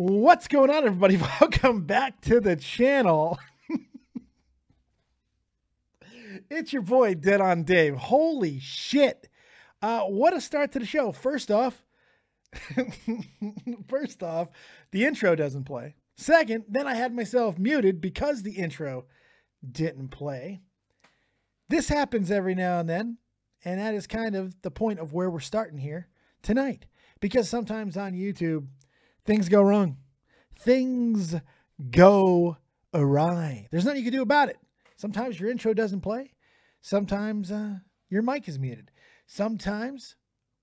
What's going on, everybody? Welcome back to the channel. It's your boy, Dead on Dave. Holy shit. What a start to the show. First off, the intro doesn't play. Second, then I had myself muted because the intro didn't play. This happens every now and then, and that is kind of the point of where we're starting here tonight. Because sometimes on YouTube, things go wrong. Things go awry. There's nothing you can do about it. Sometimes your intro doesn't play. Sometimes your mic is muted. Sometimes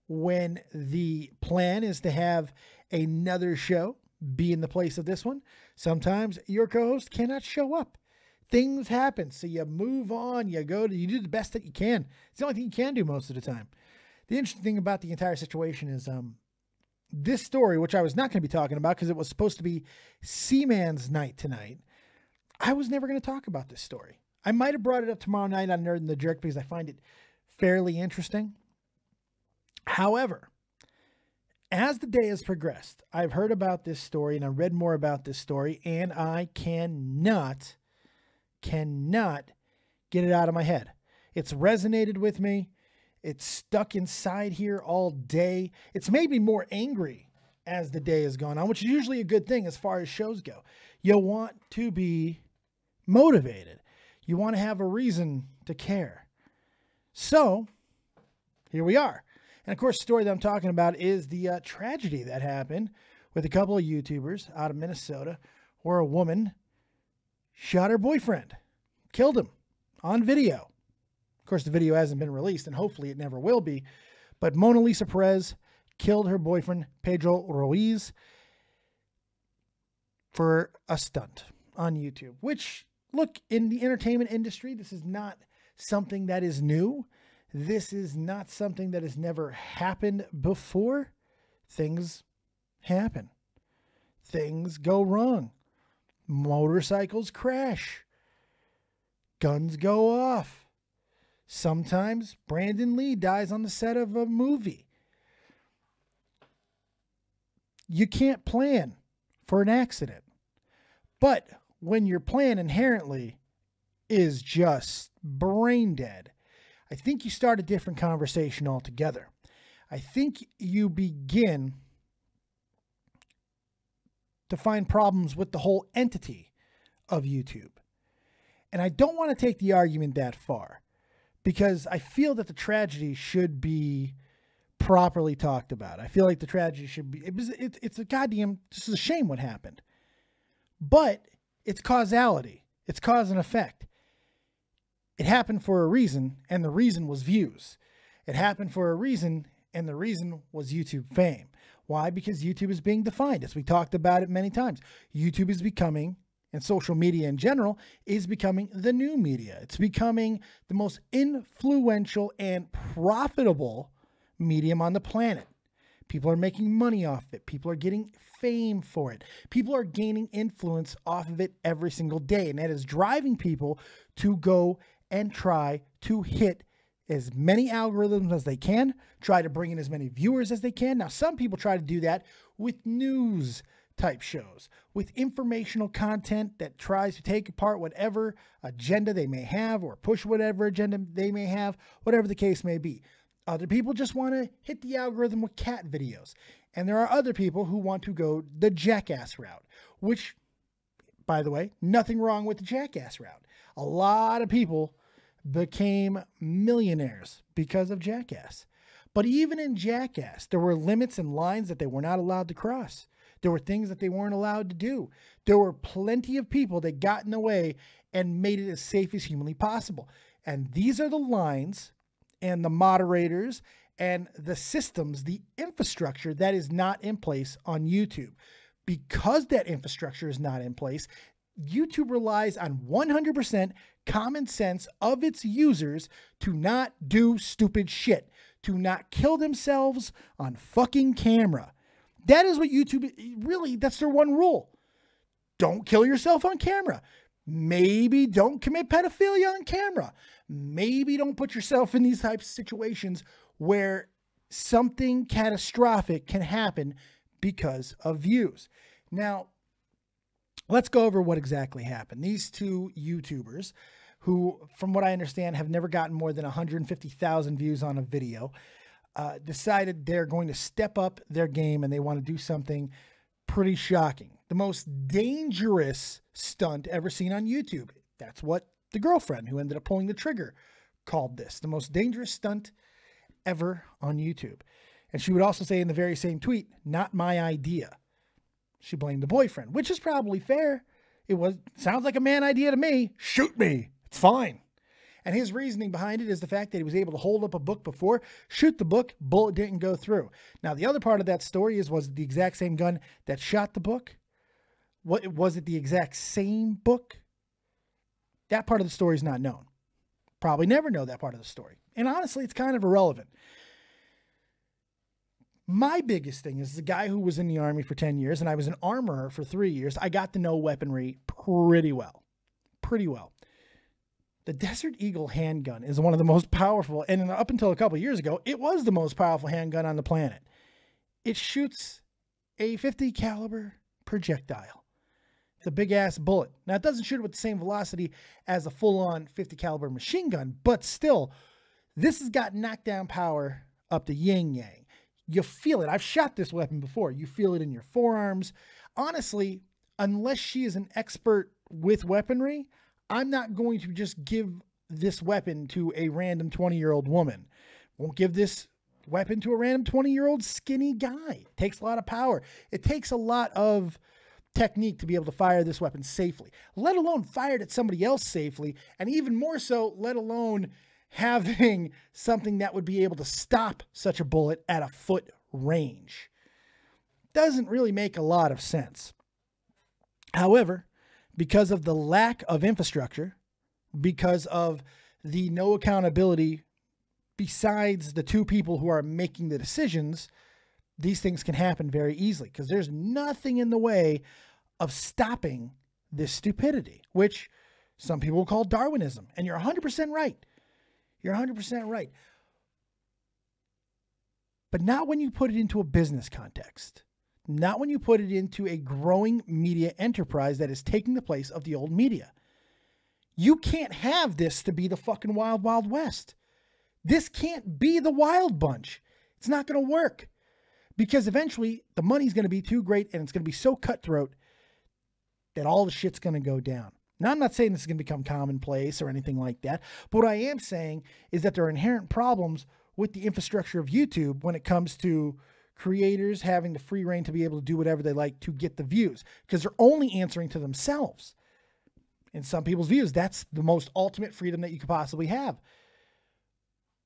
when the plan is to have another show be in the place of this one, sometimes your co-host cannot show up. Things happen. So you move on. You do the best that you can. It's the only thing you can do most of the time. The interesting thing about the entire situation is this story, which I was not going to be talking about because it was supposed to be Seaman's night tonight. I was never going to talk about this story. I might have brought it up tomorrow night on Nerd and the Jerk because I find it fairly interesting. However, as the day has progressed, I've heard about this story and I read more about this story, and I cannot get it out of my head. It's resonated with me. It's stuck inside here all day. It's made me more angry as the day has gone on, which is usually a good thing as far as shows go. You want to be motivated. You want to have a reason to care. So here we are. And of course, the story that I'm talking about is the tragedy that happened with a couple of YouTubers out of Minnesota where a woman shot her boyfriend, killed him on video. Of course, the video hasn't been released, and hopefully it never will be. But Mona Lisa Perez killed her boyfriend, Pedro Ruiz, for a stunt on YouTube. Which, look, in the entertainment industry, this is not something that is new. This is not something that has never happened before. Things happen. Things go wrong. Motorcycles crash. Guns go off. Sometimes Brandon Lee dies on the set of a movie. You can't plan for an accident. But when your plan inherently is just brain dead, I think you start a different conversation altogether. I think you begin to find problems with the whole entity of YouTube. And I don't want to take the argument that far, because I feel that the tragedy should be properly talked about. I feel like the tragedy should be, it's a goddamn, this is a shame what happened. But it's causality. It's cause and effect. It happened for a reason, and the reason was views. It happened for a reason, and the reason was YouTube fame. Why? Because YouTube is being defined. As we talked about it many times, YouTube is becoming, and social media in general, is becoming the new media. It's becoming the most influential and profitable medium on the planet. People are making money off it. People are getting fame for it. People are gaining influence off of it every single day. And that is driving people to go and try to hit as many algorithms as they can, try to bring in as many viewers as they can. Now, some people try to do that with news type shows, with informational content that tries to take apart whatever agenda they may have or push whatever agenda they may have, whatever the case may be. Other people just want to hit the algorithm with cat videos. And there are other people who want to go the jackass route, which, by the way, nothing wrong with the jackass route. A lot of people became millionaires because of Jackass. But even in Jackass, there were limits and lines that they were not allowed to cross. There were things that they weren't allowed to do. There were plenty of people that got in the way and made it as safe as humanly possible. And these are the lines and the moderators and the systems, the infrastructure that is not in place on YouTube. Because that infrastructure is not in place, YouTube relies on 100% common sense of its users to not do stupid shit, to not kill themselves on fucking camera. That is what YouTube, really, that's their one rule. Don't kill yourself on camera. Maybe don't commit pedophilia on camera. Maybe don't put yourself in these types of situations where something catastrophic can happen because of views. Now, let's go over what exactly happened. These two YouTubers, who, from what I understand, have never gotten more than 150,000 views on a video, decided they're going to step up their game and they want to do something pretty shocking. The most dangerous stunt ever seen on YouTube. That's what the girlfriend who ended up pulling the trigger called this. The most dangerous stunt ever on YouTube. And she would also say in the very same tweet, "Not my idea." She blamed the boyfriend, which is probably fair. Sounds like a man idea to me. Shoot me. It's fine. And his reasoning behind it is the fact that he was able to hold up a book before, shoot the book, bullet didn't go through. Now, the other part of that story is, was it the exact same gun that shot the book? Was it the exact same book? That part of the story is not known. Probably never know that part of the story. And honestly, it's kind of irrelevant. My biggest thing is the guy who was in the Army for 10 years, and I was an armorer for 3 years. I got to know weaponry pretty well. Pretty well. The Desert Eagle handgun is one of the most powerful, and up until a couple of years ago, it was the most powerful handgun on the planet. It shoots a 50 caliber projectile. It's a big ass bullet. Now, it doesn't shoot with the same velocity as a full-on 50 caliber machine gun, but still, this has got knockdown power up to yin-yang. You feel it. I've shot this weapon before. You feel it in your forearms. Honestly, unless she is an expert with weaponry, I'm not going to just give this weapon to a random 20-year-old woman. Won't give this weapon to a random 20-year-old skinny guy. It takes a lot of power. It takes a lot of technique to be able to fire this weapon safely, let alone fire it at somebody else safely, and even more so, let alone having something that would be able to stop such a bullet at a foot range. Doesn't really make a lot of sense. However, because of the lack of infrastructure, because of the no accountability besides the two people who are making the decisions, these things can happen very easily because there's nothing in the way of stopping this stupidity, which some people will call Darwinism. And you're 100% right. You're 100% right. But not when you put it into a business context. Not when you put it into a growing media enterprise that is taking the place of the old media. You can't have this to be the fucking wild, wild west. This can't be the Wild Bunch. It's not going to work. Because eventually the money's going to be too great and it's going to be so cutthroat that all the shit's going to go down. Now, I'm not saying this is going to become commonplace or anything like that. But what I am saying is that there are inherent problems with the infrastructure of YouTube when it comes to creators having the free reign to be able to do whatever they like to get the views, because they're only answering to themselves. In some people's views, that's the most ultimate freedom that you could possibly have.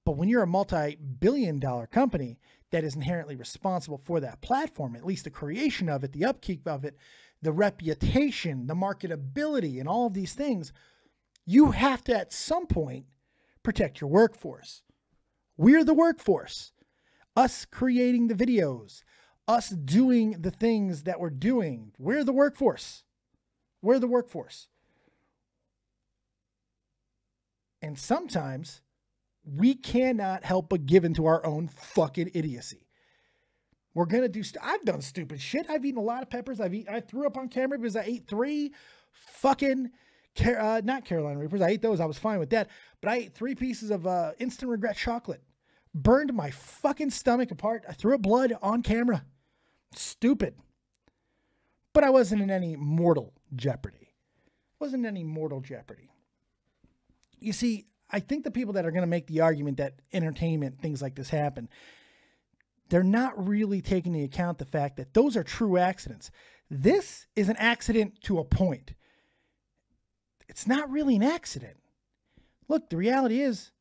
But when you're a multi-billion-dollar company that is inherently responsible for that platform, at least the creation of it, the upkeep of it, the reputation, the marketability, and all of these things, you have to at some point protect your workforce. We're the workforce. Us creating the videos, us doing the things that we're doing. We're the workforce. We're the workforce. And sometimes we cannot help but give into our own fucking idiocy. We're going to do, I've done stupid shit. I've eaten a lot of peppers. I threw up on camera because I ate 3 fucking, not Carolina Reapers. I ate those. I was fine with that. But I ate 3 pieces of instant regret chocolate. Burned my fucking stomach apart. I threw up blood on camera. Stupid. But I wasn't in any mortal jeopardy. Wasn't in any mortal jeopardy. You see, I think the people that are going to make the argument that entertainment, things like this happen, they're not really taking into account the fact that those are true accidents. This is an accident to a point. It's not really an accident. Look, the reality is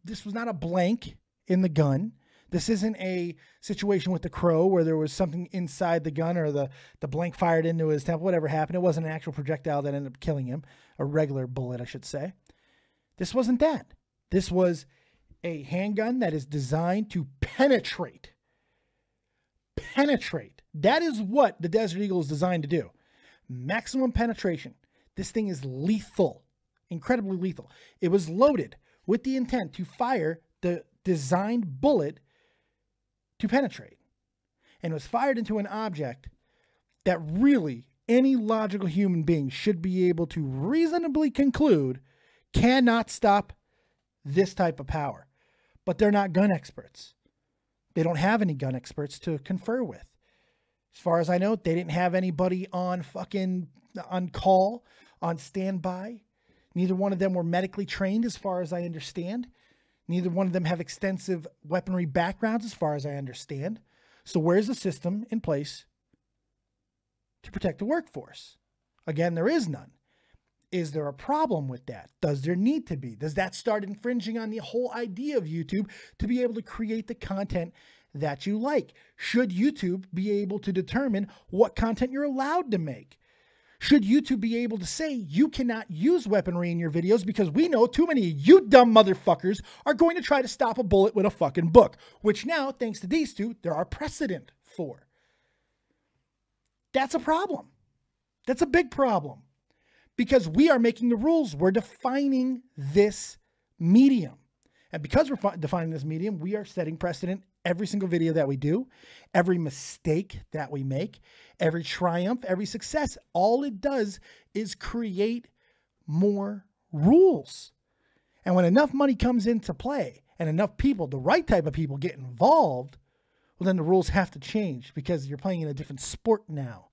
this was not a blank in the gun. This isn't a situation with the crow where there was something inside the gun or the blank fired into his temple, whatever happened. It wasn't an actual projectile that ended up killing him. A regular bullet, I should say. This wasn't that. This was a handgun that is designed to penetrate. Penetrate. That is what the Desert Eagle is designed to do. Maximum penetration. This thing is lethal. Incredibly lethal. It was loaded with the intent to fire the designed bullet to penetrate. And was fired into an object that really any logical human being should be able to reasonably conclude cannot stop this type of power. But they're not gun experts. They don't have any gun experts to confer with. As far as I know, they didn't have anybody on call, on standby. Neither one of them were medically trained, as far as I understand. Neither one of them have extensive weaponry backgrounds, as far as I understand. So where's the system in place to protect the workforce? Again, there is none. Is there a problem with that? Does there need to be? Does that start infringing on the whole idea of YouTube to be able to create the content that you like? Should YouTube be able to determine what content you're allowed to make? Should YouTube be able to say you cannot use weaponry in your videos because we know too many of you dumb motherfuckers are going to try to stop a bullet with a fucking book, which now, thanks to these two, there are precedent for. That's a problem. That's a big problem. Because we are making the rules. We're defining this medium. And because we're defining this medium, we are setting precedent every single video that we do, every mistake that we make, every triumph, every success. All it does is create more rules. And when enough money comes into play and enough people, the right type of people, get involved, well, then the rules have to change because you're playing in a different sport now.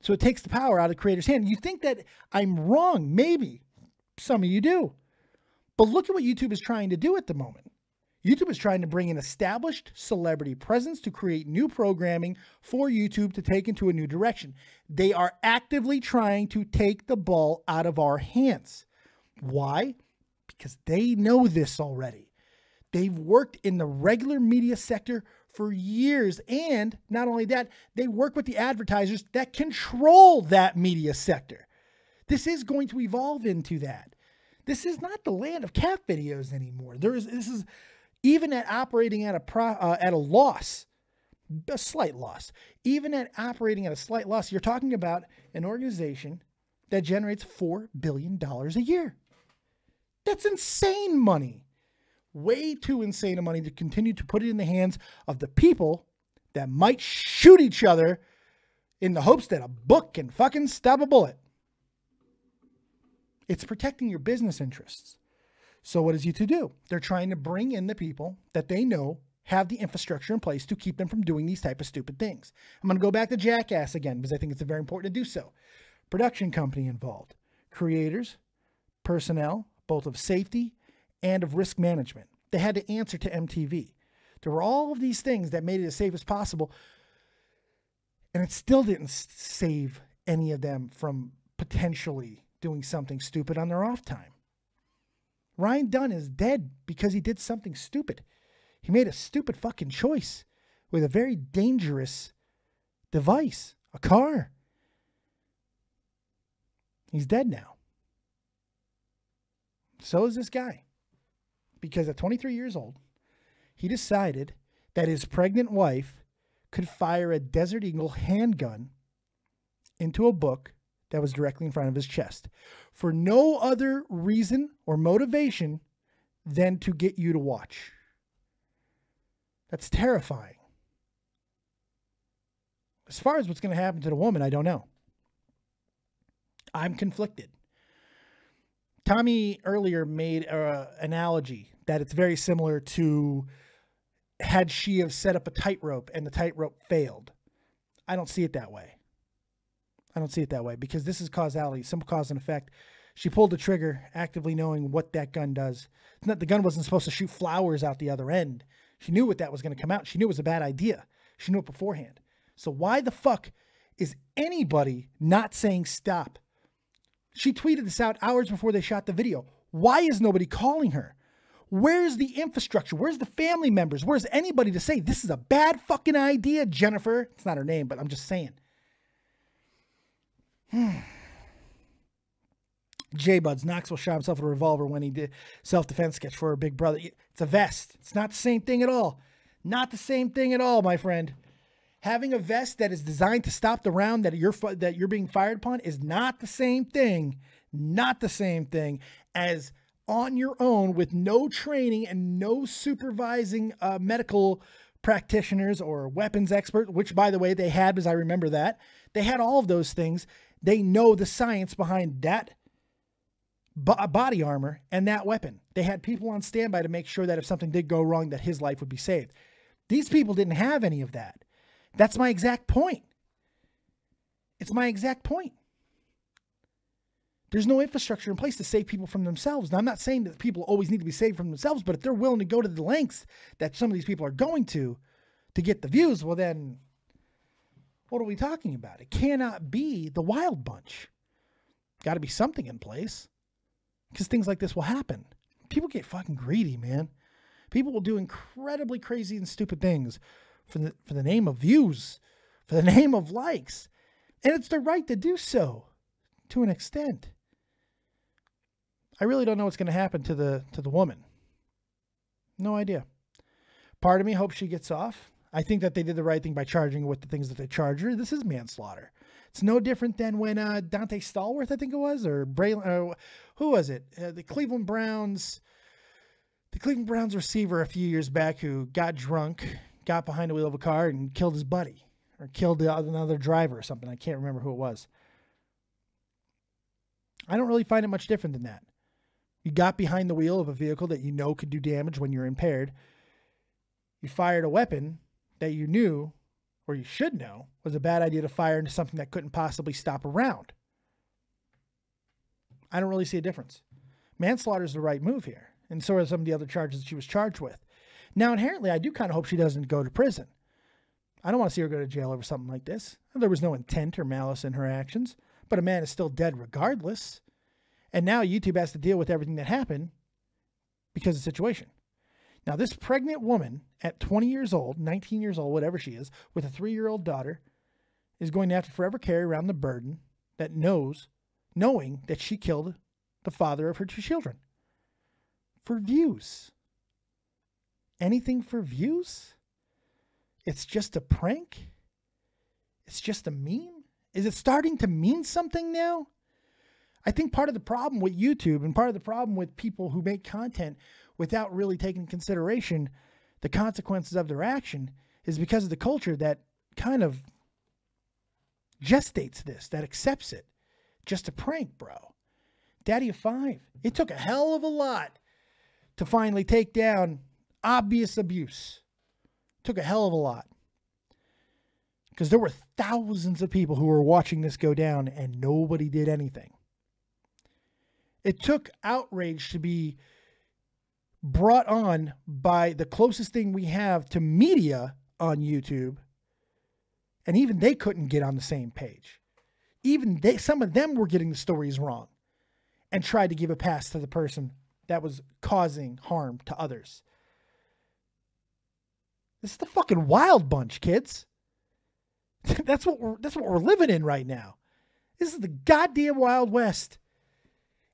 So it takes the power out of the creator's hand. You think that I'm wrong. Maybe. Some of you do. But look at what YouTube is trying to do at the moment. YouTube is trying to bring an established celebrity presence to create new programming for YouTube to take into a new direction. They are actively trying to take the ball out of our hands. Why? Because they know this already. They've worked in the regular media sector for years. And not only that, they work with the advertisers that control that media sector. This is going to evolve into that. This is not the land of cat videos anymore. This is even at operating at a loss, a slight loss, even at operating at a slight loss, you're talking about an organization that generates $4 billion a year. That's insane money. Way too insane of money to continue to put it in the hands of the people that might shoot each other in the hopes that a book can fucking stop a bullet. It's protecting your business interests. So what does YouTube do? They're trying to bring in the people that they know have the infrastructure in place to keep them from doing these type of stupid things. I'm going to go back to Jackass again because I think it's very important to do so. Production company involved. Creators, personnel, both of safety and of risk management. They had to answer to MTV. There were all of these things that made it as safe as possible. And it still didn't save any of them from potentially doing something stupid on their off time. Ryan Dunn is dead because he did something stupid. He made a stupid fucking choice with a very dangerous device, a car. He's dead now. So is this guy. Because at 23 years old, he decided that his pregnant wife could fire a Desert Eagle handgun into a book that was directly in front of his chest for no other reason or motivation than to get you to watch. That's terrifying. As far as what's going to happen to the woman, I don't know. I'm conflicted. Tommy earlier made an analogy that it's very similar to had she have set up a tightrope and the tightrope failed. I don't see it that way. I don't see it that way because this is causality, simple cause and effect. She pulled the trigger actively knowing what that gun does. It's not, the gun wasn't supposed to shoot flowers out the other end. She knew what that was going to come out. She knew it was a bad idea. She knew it beforehand. So why the fuck is anybody not saying stop? She tweeted this out hours before they shot the video. Why is nobody calling her? Where's the infrastructure? Where's the family members? Where's anybody to say, this is a bad fucking idea, Jennifer? It's not her name, but I'm just saying. J-Buds, Knoxville shot himself with a revolver when he did self-defense sketch for her big brother. It's a vest. It's not the same thing at all. Not the same thing at all, my friend. Having a vest that is designed to stop the round that you're being fired upon is not the same thing. Not the same thing as on your own with no training and no supervising medical practitioners or weapons experts, which by the way, they had, because I remember that. They had all of those things. They know the science behind that body armor and that weapon. They had people on standby to make sure that if something did go wrong, that his life would be saved. These people didn't have any of that. That's my exact point. It's my exact point. There's no infrastructure in place to save people from themselves. Now, I'm not saying that people always need to be saved from themselves, but if they're willing to go to the lengths that some of these people are going to get the views, well then, what are we talking about? It cannot be the wild bunch. Got to be something in place, because things like this will happen. People get fucking greedy, man. People will do incredibly crazy and stupid things for the name of views, for the name of likes. And it's their right to do so to an extent. I really don't know what's going to happen to the woman. No idea. Part of me hopes she gets off. I think that they did the right thing by charging her with the things that they charged her. This is manslaughter. It's no different than when Dante Stallworth, I think it was, or Braylon, who was it? The Cleveland Browns receiver a few years back who got drunk, got behind the wheel of a car and killed his buddy, or killed another driver or something. I can't remember who it was. I don't really find it much different than that. You got behind the wheel of a vehicle that you know could do damage when you're impaired. You fired a weapon that you knew, or you should know, was a bad idea to fire into something that couldn't possibly stop a round. I don't really see a difference. Manslaughter is the right move here, and so are some of the other charges that she was charged with. Now, inherently, I do kind of hope she doesn't go to prison. I don't want to see her go to jail over something like this. There was no intent or malice in her actions, but a man is still dead regardless. And now YouTube has to deal with everything that happened because of the situation. Now, this pregnant woman at 20 years old, 19 years old, whatever she is, with a 3-year-old daughter, is going to have to forever carry around the burden that knowing that she killed the father of her 2 children. For views. Anything for views? It's just a prank? It's just a meme? Is it starting to mean something now? I think part of the problem with YouTube and part of the problem with people who make content without really taking into consideration the consequences of their action is because of the culture that kind of gestates this, that accepts it. Just a prank, bro. Daddy of 5. It took a hell of a lot to finally take down obvious abuse. It took a hell of a lot. Because there were thousands of people who were watching this go down and nobody did anything. It took outrage to be brought on by the closest thing we have to media on YouTube. And even they couldn't get on the same page. Even some of them were getting the stories wrong and tried to give a pass to the person that was causing harm to others. This is the fucking wild bunch, kids. That's what we're living in right now. This is the goddamn Wild West.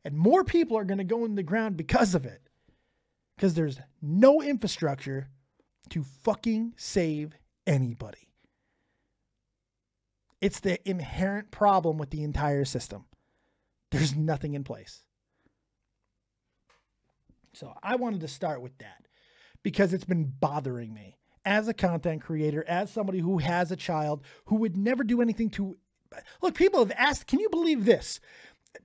And more people are going to go in the ground because of it. Because there's no infrastructure to fucking save anybody. It's the inherent problem with the entire system. There's nothing in place. So I wanted to start with that because it's been bothering me as a content creator, as somebody who has a child who would never do anything to... Look, people have asked, can you believe this?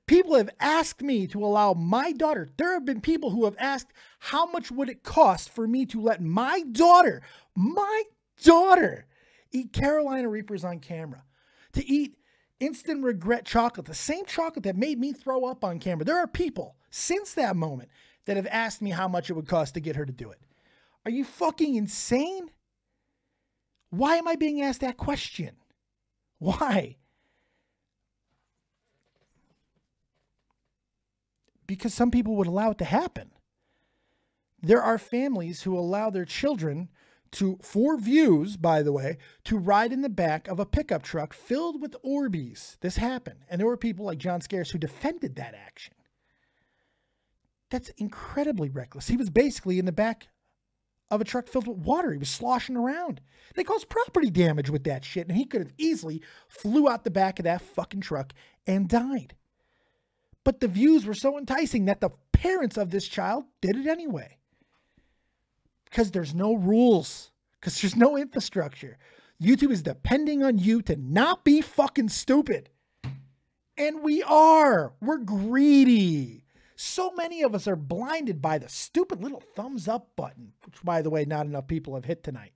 People have asked me to allow my daughter. There have been people who have asked, how much would it cost for me to let my daughter eat Carolina Reapers on camera, to eat instant regret chocolate, the same chocolate that made me throw up on camera. There are people since that moment that have asked me how much it would cost to get her to do it. Are you fucking insane? Why am I being asked that question? Why? Because some people would allow it to happen. There are families who allow their children to, for views, by the way, to ride in the back of a pickup truck filled with Orbeez. This happened. And there were people like John Scares who defended that action. That's incredibly reckless. He was basically in the back of a truck filled with water. He was sloshing around. They caused property damage with that shit. And he could have easily flew out the back of that fucking truck and died. But the views were so enticing that the parents of this child did it anyway. Because there's no rules. because there's no infrastructure. YouTube is depending on you to not be fucking stupid. And we are. We're greedy. So many of us are blinded by the stupid little thumbs up button, which, by the way, not enough people have hit tonight.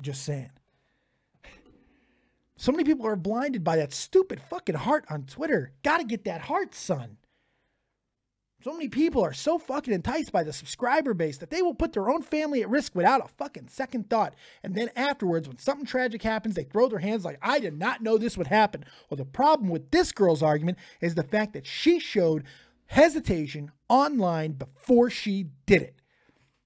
Just saying. So many people are blinded by that stupid fucking heart on Twitter. Gotta get that heart, son. So many people are so fucking enticed by the subscriber base that they will put their own family at risk without a fucking second thought. And then afterwards, when something tragic happens, they throw their hands like, I did not know this would happen. Well, the problem with this girl's argument is the fact that she showed hesitation online before she did it.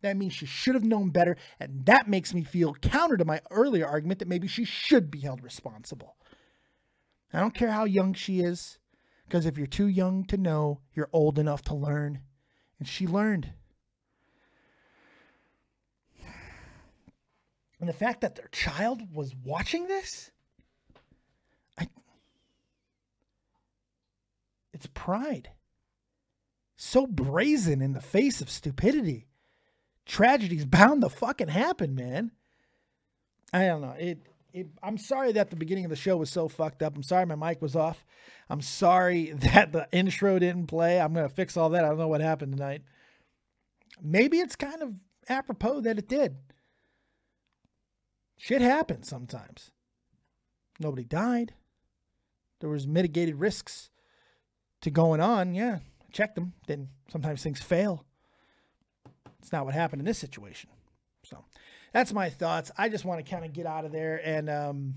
That means she should have known better. And that makes me feel counter to my earlier argument that maybe she should be held responsible. I don't care how young she is. Because if you're too young to know, you're old enough to learn. And she learned. And the fact that their child was watching this, it's pride. So brazen in the face of stupidity. Tragedy's bound to fucking happen, man. I don't know. I'm sorry that the beginning of the show was so fucked up. I'm sorry my mic was off. I'm sorry that the intro didn't play. I'm going to fix all that. I don't know what happened tonight. Maybe it's kind of apropos that it did. Shit happens sometimes. Nobody died. There was mitigated risks to going on. Yeah, I checked them. Then sometimes things fail. It's not what happened in this situation. So that's my thoughts. I just want to kind of get out of there and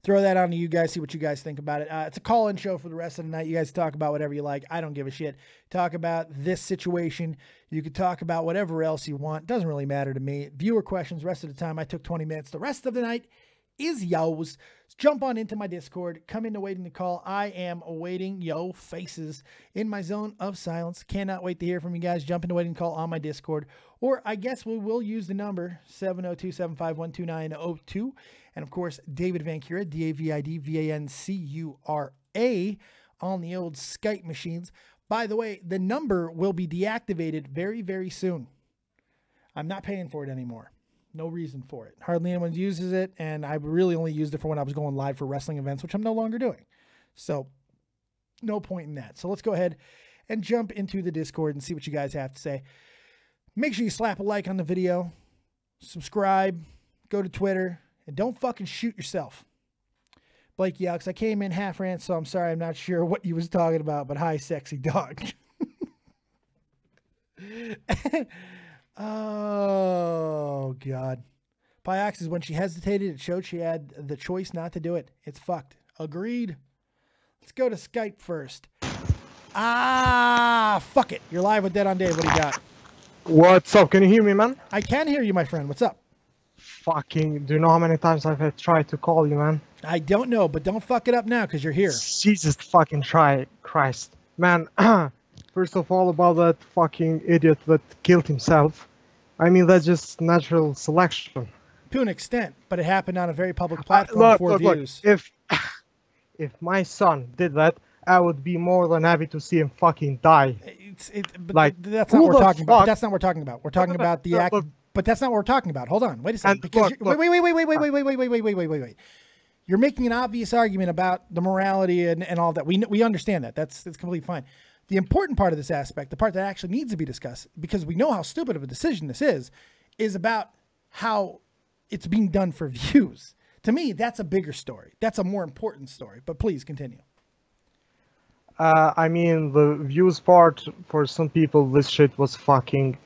throw that on to you guys, see what you guys think about it. It's a call-in show for the rest of the night. You guys talk about whatever you like. I don't give a shit. Talk about this situation. You could talk about whatever else you want. Doesn't really matter to me. Viewer questions, rest of the time. I took 20 minutes. The rest of the night is yours. Jump on into my Discord. Come into Waiting to Call. I am awaiting yo faces in my zone of silence. Cannot wait to hear from you guys. Jump into Waiting to Call on my Discord. Or I guess we will use the number 702-751-2902. And of course, David Vancura, DAVID-VANCURA on the old Skype machines. By the way, the number will be deactivated very, very soon. I'm not paying for it anymore. No reason for it. Hardly anyone uses it, and I really only used it for when I was going live for wrestling events, which I'm no longer doing. So, no point in that. So let's go ahead and jump into the Discord and see what you guys have to say. Make sure you slap a like on the video, subscribe, go to Twitter, and don't fucking shoot yourself. Blake Yelks, I came in half rant, so I'm sorry, I'm not sure what you was talking about, but hi, sexy dog. Oh, God. Pyox is when she hesitated, it showed she had the choice not to do it. It's fucked. Agreed. Let's go to Skype first. Fuck it. You're live with Dead on Dave. What do you got? What's up? Can you hear me, man? I can hear you, my friend. What's up? Fucking, do you know how many times I've tried to call you, man? I don't know, but don't fuck it up now because you're here. Jesus fucking Christ. Man, first of all, about that fucking idiot that killed himself. I mean, that's just natural selection. To an extent, but it happened on a very public platform for views. Look, if my son did that, I would be more than happy to see him fucking die. But like, that's not what we're talking about. That's not what we're talking about. We're talking about the act. But that's not what we're talking about. Hold on. Wait a second. Because wait. You're making an obvious argument about the morality and all that. We understand that. That's completely fine. The important part of this aspect, the part that actually needs to be discussed, because we know how stupid of a decision this is about how it's being done for views. To me, that's a bigger story. That's a more important story. But please continue. I mean, the views part, for some people, this shit was fucking...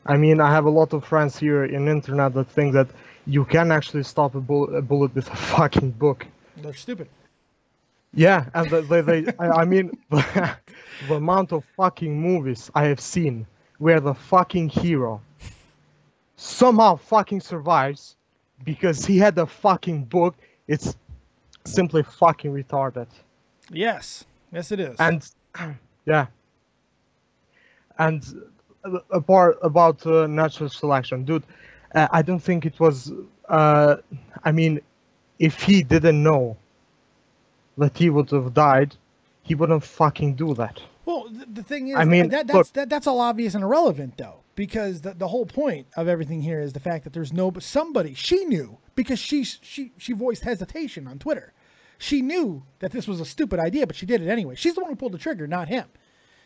I mean, I have a lot of friends here in internet that think that you can actually stop a bullet with a fucking book. They're stupid. Yeah, and I mean, the amount of fucking movies I have seen where the fucking hero somehow fucking survives because he had a fucking book, it's simply fucking retarded. Yes, it is. And, yeah. And a part about natural selection, dude, I don't think it was, I mean, if he didn't know that he would have died, he wouldn't fucking do that. Well, the thing is, I mean, that's all obvious and irrelevant, though. because the whole point of everything here is the fact that there's somebody she knew, because she voiced hesitation on Twitter. She knew that this was a stupid idea, but she did it anyway. She's the one who pulled the trigger, not him.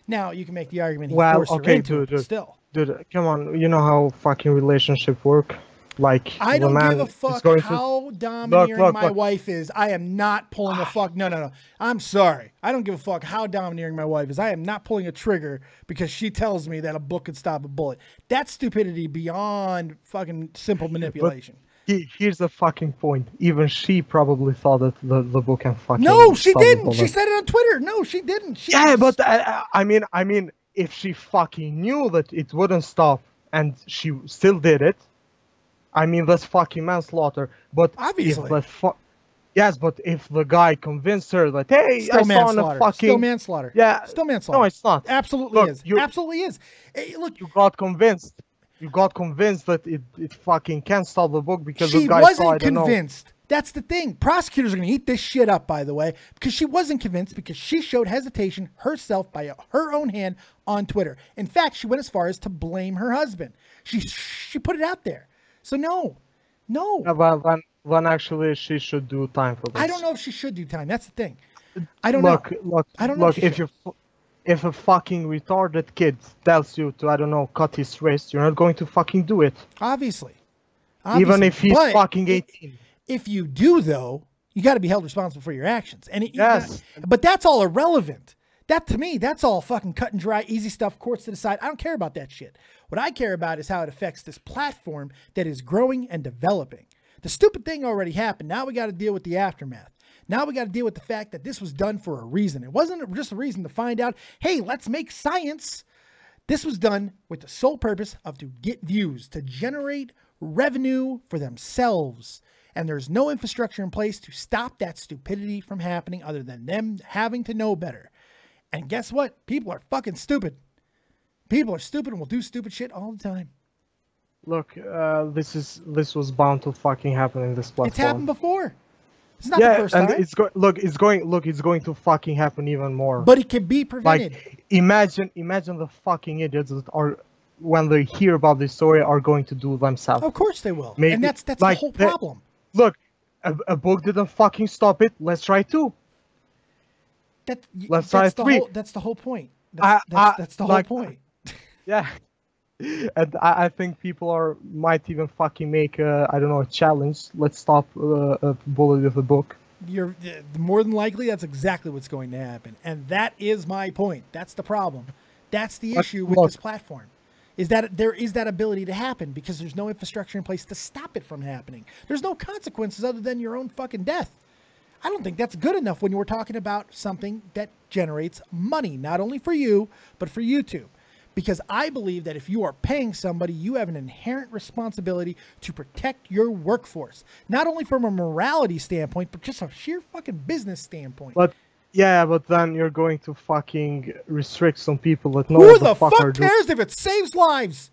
Now you can make the argument he forced her into it, still. Dude, come on. You know how fucking relationships work? Like, I don't give a fuck how domineering my wife is. I am not pulling a fuck. No. I'm sorry. I don't give a fuck how domineering my wife is. I am not pulling a trigger because she tells me that a book could stop a bullet. That's stupidity beyond fucking simple manipulation. Here's the fucking point. Even she probably thought that the book can fucking. No, she didn't. She said it on Twitter. No, she didn't. But I mean, if she fucking knew that it wouldn't stop and she still did it, I mean, that's fucking manslaughter. But obviously, yes, but if the guy convinced her that, hey, I saw a fucking still manslaughter. Yeah, still manslaughter. No, it's not. Absolutely is. Absolutely is. Hey, look, you got convinced. You got convinced that it fucking can't stop the book because she the guy wasn't convinced. That's the thing. Prosecutors are going to eat this shit up, by the way, because she wasn't convinced, because she showed hesitation herself by her own hand on Twitter. In fact, she went as far as to blame her husband. She put it out there. So no. Yeah, well, then actually she should do time for this. I don't know if she should do time. That's the thing. I don't know. Look, I don't know. Look, if a fucking retarded kid tells you to, I don't know, cut his wrist, you're not going to fucking do it. Obviously. Even if he's fucking 18. If you do, though, you got to be held responsible for your actions. And but that's all irrelevant. That, to me, that's all fucking cut and dry, easy stuff, courts to decide. I don't care about that shit. What I care about is how it affects this platform that is growing and developing. The stupid thing already happened. Now we got to deal with the aftermath. Now we got to deal with the fact that this was done for a reason. It wasn't just a reason to find out, hey, let's make science. This was done with the sole purpose of to get views, to generate revenue for themselves. And there's no infrastructure in place to stop that stupidity from happening other than them having to know better. And guess what? People are fucking stupid. People are stupid and will do stupid shit all the time. Look, this was bound to fucking happen in this platform. It's happened before. It's not the first time. It's going to fucking happen even more. But it can be prevented. Like, imagine the fucking idiots that are, when they hear about this story, are going to do themselves. Of course they will. And that's like, the whole problem. Look, a book didn't fucking stop it. Let's try 2. Let's try 3. That's the whole point. That's the whole point. Yeah. And I think people might even fucking make I don't know, a challenge. Let's stop a bullet with a book. You're more than likely that's exactly what's going to happen, and that is my point. That's the problem. That's the issue with this platform, is that there is that ability to happen because there's no infrastructure in place to stop it from happening. There's no consequences other than your own fucking death. I don't think that's good enough when we're talking about something that generates money, not only for you, but for YouTube. Because I believe that if you are paying somebody, you have an inherent responsibility to protect your workforce. Not only from a morality standpoint, but just a sheer fucking business standpoint. But yeah, but then you're going to fucking restrict some people that know what the fuck cares if it saves lives?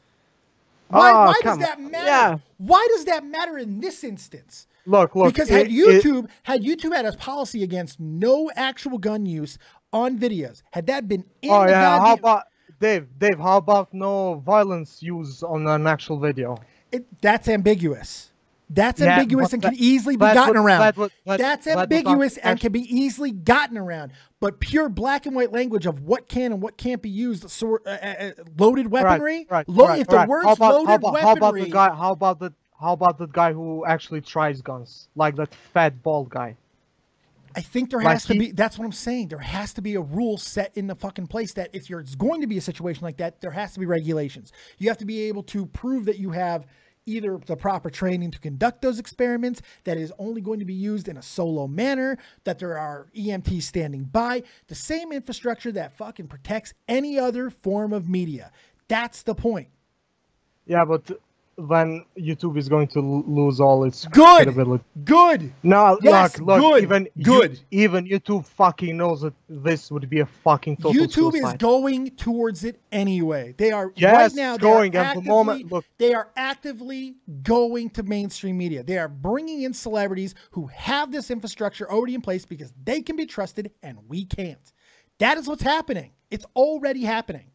Why does that matter? Yeah. Why does that matter in this instance? Look. Because had YouTube had a policy against no actual gun use on videos, had that been in the goddamn... How about... Dave, how about no violence used on an actual video? That's ambiguous. That's ambiguous and can easily be gotten around. That's ambiguous and can be easily gotten around. But pure black and white language of what can and what can't be used, loaded weaponry. If the words loaded weaponry. How about the guy who actually tries guns, like that fat bald guy? I think there has to be, that's what I'm saying. There has to be a rule set in the fucking place that if there's going to be a situation like that, there has to be regulations. You have to be able to prove that you have either the proper training to conduct those experiments, that is only going to be used in a solo manner, that there are EMTs standing by, the same infrastructure that fucking protects any other form of media. That's the point. Yeah, but then YouTube is going to lose all its credibility. Good. No, yes, look. Even YouTube fucking knows that this would be a fucking total YouTube suicide. is going towards it anyway. They are right now. Going at the moment. Look, they are actively going to mainstream media. They are bringing in celebrities who have this infrastructure already in place because they can be trusted and we can't. That is what's happening. It's already happening.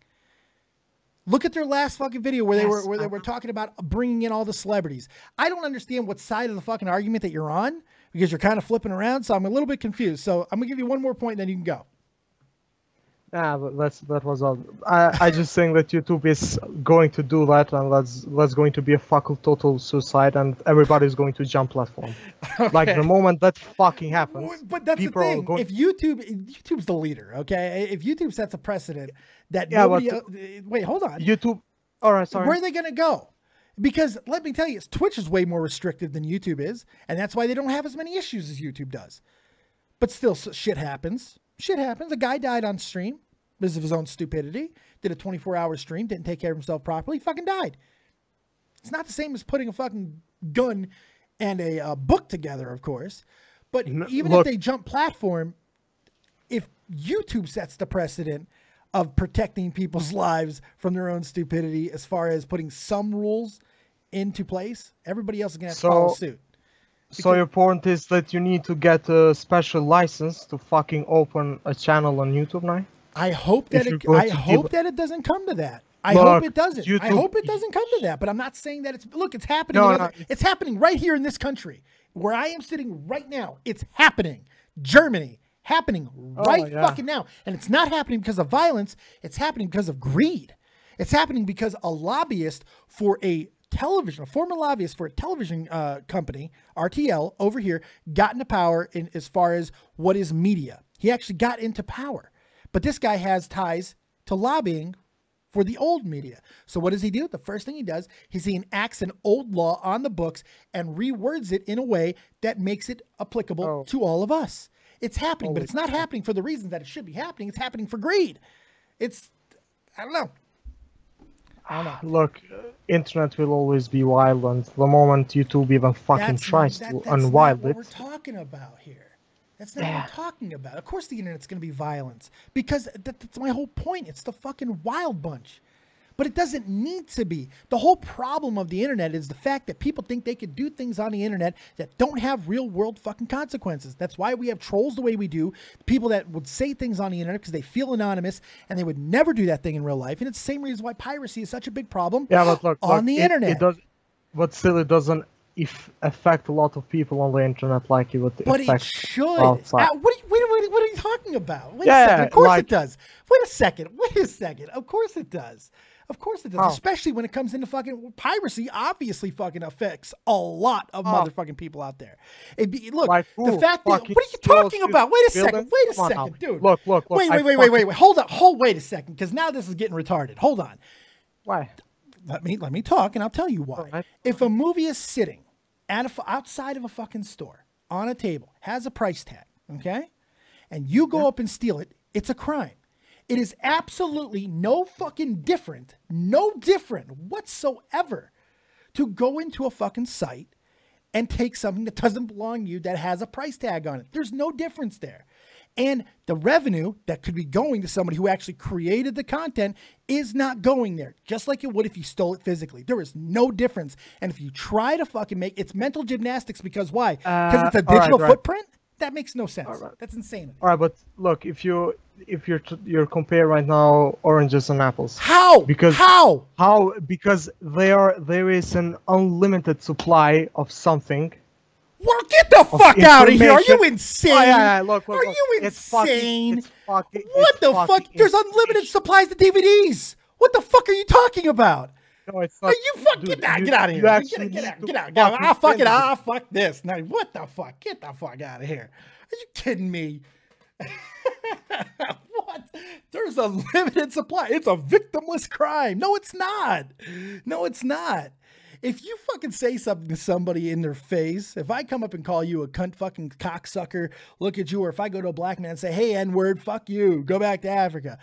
Look at their last fucking video where they were talking about bringing in all the celebrities. I don't understand what side of the fucking argument that you're on because you're kind of flipping around. So I'm a little bit confused. So I'm gonna give you one more point, and then you can go. Yeah, that was all. I just think that YouTube is going to do that, and that's going to be a fucking total suicide, and everybody's going to jump platform. Okay. Like the moment that fucking happens. But that's the thing. If YouTube's the leader, okay? If YouTube sets a precedent that wait, hold on. YouTube. All right, sorry. Where are they gonna go? Because let me tell you, Twitch is way more restrictive than YouTube is, and that's why they don't have as many issues as YouTube does. But still, shit happens. Shit happens. A guy died on stream because of his own stupidity. Did a 24-hour stream, didn't take care of himself properly, fucking died. It's not the same as putting a fucking gun and a book together, of course. But even if they jump platform, if YouTube sets the precedent of protecting people's lives from their own stupidity as far as putting some rules into place, everybody else is going to have to follow suit. So your point is that you need to get a special license to fucking open a channel on YouTube now? I hope that it doesn't come to that. I hope it doesn't. I hope it doesn't come to that. But I'm not saying that it's it's happening. It's happening right here in this country where I am sitting right now. It's happening. Germany happening right fucking now. And it's not happening because of violence. It's happening because of greed. It's happening because a lobbyist for a former lobbyist for a television company, RTL, over here, got into power in as far as what is media. He actually got into power. But this guy has ties to lobbying for the old media. So what does he do? The first thing he does is he enacts an old law on the books and rewords it in a way that makes it applicable to all of us. It's happening, but it's not happening for the reasons that it should be happening. It's happening for greed. I don't know. Look, internet will always be wild, and the moment YouTube even fucking tries to unwild it. That's not what we're talking about here. That's not what we're talking about. Of course the internet's going to be violence, because that's my whole point. It's the fucking wild bunch. But it doesn't need to be. The whole problem of the internet is the fact that people think they could do things on the internet that don't have real world fucking consequences. That's why we have trolls the way we do. People that would say things on the internet because they feel anonymous and they would never do that thing in real life. And it's the same reason why piracy is such a big problem on the internet. But still, it doesn't affect a lot of people on the internet like it would affect. But it should. What are you talking about? Wait a second. Of course it does. Wait a second. Of course it does. Of course it does, especially when it comes into fucking piracy. Obviously, fucking affects a lot of motherfucking people out there. Look, the fact that what are you talking about? Wait a second, dude. Look. Wait. Hold up. Wait a second, because now this is getting retarded. Hold on. Why? Let me talk, and I'll tell you why. Right. If a movie is sitting outside of a fucking store on a table, has a price tag, okay, and you go up and steal it, it's a crime. It is absolutely no different whatsoever to go into a fucking site and take something that doesn't belong to you that has a price tag on it. There's no difference there. And the revenue that could be going to somebody who actually created the content is not going there, just like it would if you stole it physically. There is no difference. And if you try to fucking it's mental gymnastics, because why? Because it's a digital footprint? That makes no sense. That's insane. All right, but look, if you're comparing right now oranges and apples. How? Because there is an unlimited supply of something. Well, get the fuck out of here! Are you insane? Look, are you insane? What the fuck? There's unlimited supplies of DVDs. What the fuck are you talking about? No, it's not. Are you fucking get out of here? Get out. Ah, fuck it. Ah, fuck this. Now, what the fuck? Get the fuck out of here. Are you kidding me? What? There's a limited supply. It's a victimless crime. No, it's not. No, it's not. If you fucking say something to somebody in their face, if I come up and call you a cunt fucking cocksucker, look at you, or if I go to a black man and say, hey, N-word, fuck you, go back to Africa,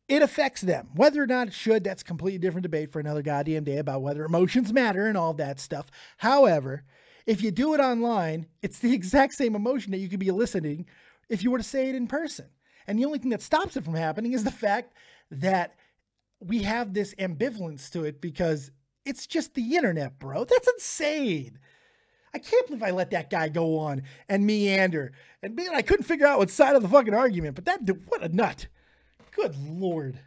it affects them. Whether or not it should, that's a completely different debate for another goddamn day about whether emotions matter and all that stuff. However, if you do it online, it's the exact same emotion that you could be eliciting if you were to say it in person. And the only thing that stops it from happening is the fact that we have this ambivalence to it because it's just the internet, bro. That's insane. I can't believe I let that guy go on and meander. And man, I couldn't figure out what side of the fucking argument, but what a nut. Good Lord.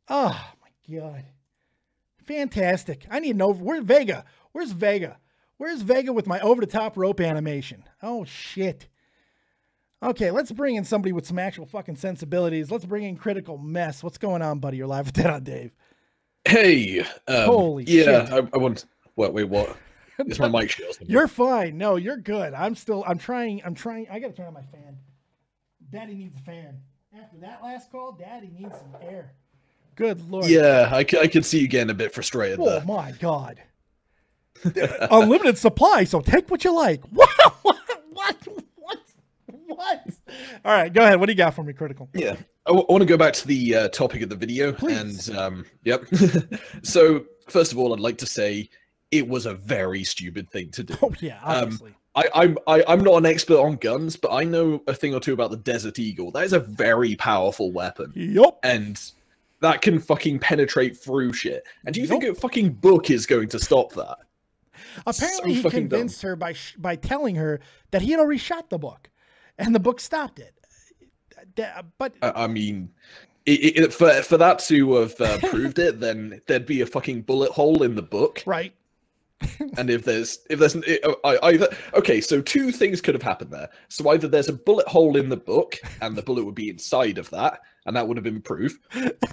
Oh my God. Fantastic. I need an over. Where's Vega? Where's Vega? Where's Vega with my over-the-top rope animation? Oh, shit. Okay, let's bring in somebody with some actual fucking sensibilities. Let's bring in Critical Mess. What's going on, buddy? You're live with Dead on Dave. Hey. Holy shit. Yeah, I want... Wait, what? Is my mic shut? You're fine. No, you're good. I'm trying. I got to turn on my fan. Daddy needs a fan. After that last call, Daddy needs some air. Good Lord. Yeah, I can see you getting a bit frustrated there. Oh, my God. Unlimited supply, so take what you like. What? All right, go ahead. What do you got for me, Critical? Yeah, I want to go back to the topic of the video. Please. And yep. So first of all, I'd like to say it was a very stupid thing to do. Oh yeah, obviously. I'm not an expert on guns, but I know a thing or two about the Desert Eagle. That is a very powerful weapon. Yup. And that can fucking penetrate through shit. And do you think a fucking book is going to stop that? Apparently, he convinced her by telling her that he had already shot the book, and the book stopped it. But I mean, for that to have proved it, then there'd be a fucking bullet hole in the book, right? And if there's either okay, so two things could have happened there. So either there's a bullet hole in the book, and the bullet would be inside of that, and that would have been proof,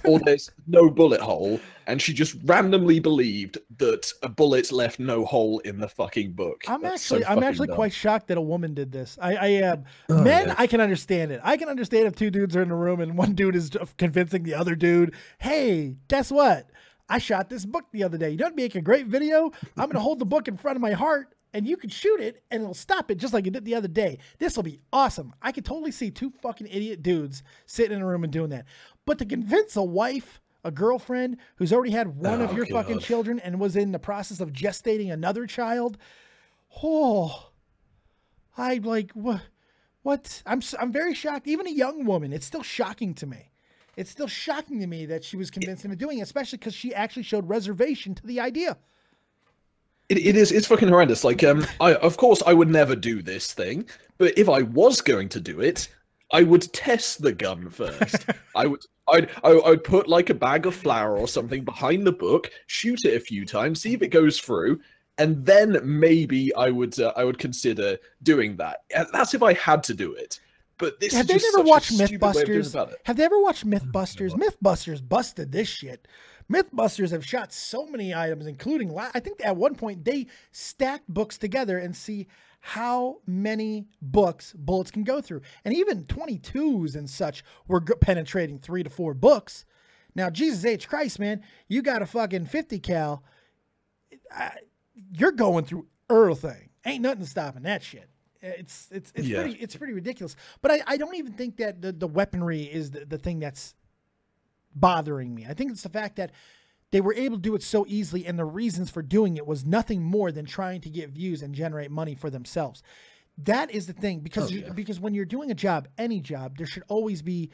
or there's no bullet hole, and she just randomly believed that a bullet left no hole in the fucking book. I'm actually quite shocked that a woman did this. Men, yeah. I can understand it. I can understand if two dudes are in a room and one dude is convincing the other dude, hey, guess what? I shot this book the other day. You know, it'd make a great video. I'm going to hold the book in front of my heart, and you can shoot it, and it'll stop it just like it did the other day. This will be awesome. I could totally see two fucking idiot dudes sitting in a room and doing that. But to convince a wife, a girlfriend, who's already had one of your fucking children and was in the process of gestating another child, I'm like, what? I'm very shocked. Even a young woman, it's still shocking to me. It's still shocking to me that she was convinced into doing it, especially because she actually showed reservation to the idea. It's fucking horrendous. Like, of course I would never do this thing, but if I was going to do it, I would test the gun first. I'd put like a bag of flour or something behind the book, shoot it a few times, see if it goes through, and then maybe I would consider doing that. And that's if I had to do it. But this have they ever watched Mythbusters? Have they ever watched Mythbusters? Mythbusters busted this shit. Mythbusters have shot so many items, including, I think at one point they stacked books together and see how many bullets can go through. And even 22s and such were penetrating 3 to 4 books. Now, Jesus H. Christ, man, you got a fucking 50 cal. You're going through everything. Ain't nothing stopping that shit. It's pretty ridiculous. But I don't even think that the weaponry is the thing that's bothering me. I think it's the fact that they were able to do it so easily, and the reasons for doing it was nothing more than trying to get views and generate money for themselves. That is the thing, because because when you're doing a job, any job, there should always be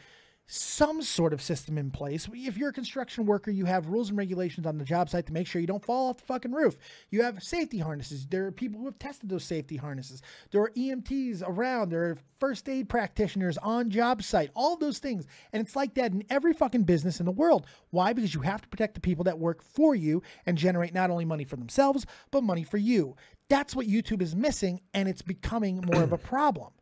some sort of system in place. If you're a construction worker, you have rules and regulations on the job site to make sure you don't fall off the fucking roof. You have safety harnesses. There are people who have tested those safety harnesses. There are EMTs around. There are first aid practitioners on job site, all of those things. And it's like that in every fucking business in the world. Why? Because you have to protect the people that work for you and generate not only money for themselves, but money for you. That's what YouTube is missing, and it's becoming more of a problem.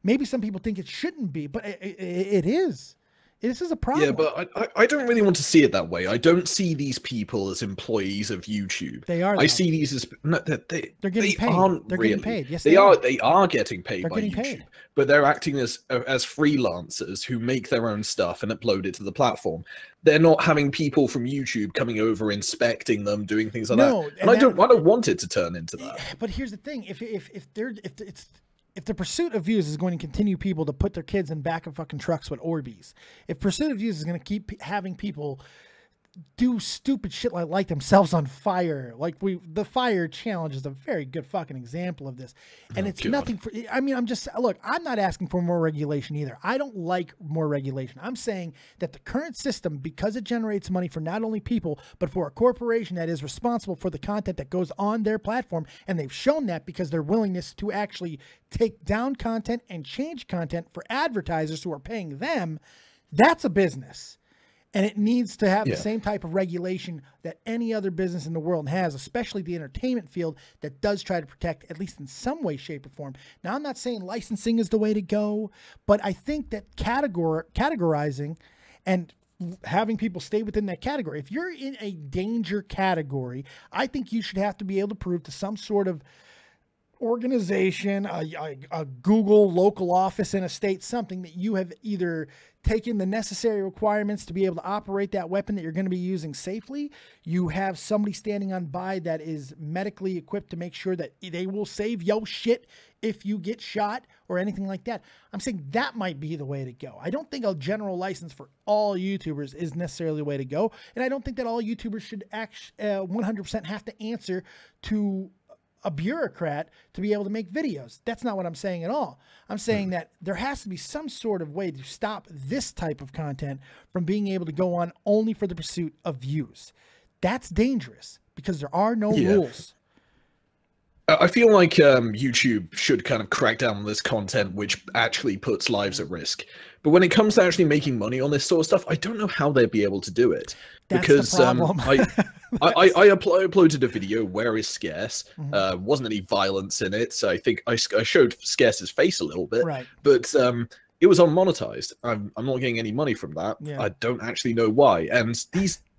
Maybe some people think it shouldn't be, but it is. This is a problem. Yeah, but I don't really want to see it that way. I don't see these people as employees of YouTube. They are. I see these as they're getting paid. They're getting paid. Yes, they are. They are getting paid by YouTube, paid. But they're acting as freelancers who make their own stuff and upload it to the platform. They're not having people from YouTube coming over, inspecting them, doing things like that. And I don't want it to turn into that. But here's the thing: if the pursuit of views is going to continue people to put their kids in back of fucking trucks with Orbeez, if pursuit of views is going to keep having people do stupid shit like light themselves on fire, the fire challenge is a very good fucking example of this. And it's nothing for, I mean, look, I'm not asking for more regulation either. I don't like more regulation. I'm saying that the current system, because it generates money for not only people, but for a corporation that is responsible for the content that goes on their platform, and they've shown that because their willingness to actually take down content and change content for advertisers who are paying them, that's a business. And it needs to have Yeah. the same type of regulation that any other business in the world has, especially the entertainment field that does try to protect, at least in some way, shape, or form. Now, I'm not saying licensing is the way to go, but I think that categorizing and having people stay within that category. If you're in a danger category, I think you should have to be able to prove to some sort of organization, a Google local office in a state, something that you have either taken the necessary requirements to be able to operate that weapon that you're going to be using safely. You have somebody standing on by that is medically equipped to make sure that they will save your shit if you get shot or anything like that. I'm saying that might be the way to go. I don't think a general license for all YouTubers is necessarily the way to go. And I don't think that all YouTubers should 100% have to answer to a bureaucrat to be able to make videos. That's not what I'm saying at all. I'm saying that there has to be some sort of way to stop this type of content from being able to go on only for the pursuit of views. That's dangerous because there are no rules. I feel like YouTube should kind of crack down on this content which actually puts lives at risk. But when it comes to actually making money on this sort of stuff, I don't know how they'd be able to do it. That's because the problem. I uploaded a video where is Scarce. Wasn't any violence in it. So I think I showed Scarce's face a little bit. Right. But it was unmonetized. I'm not getting any money from that. Yeah. I don't actually know why. And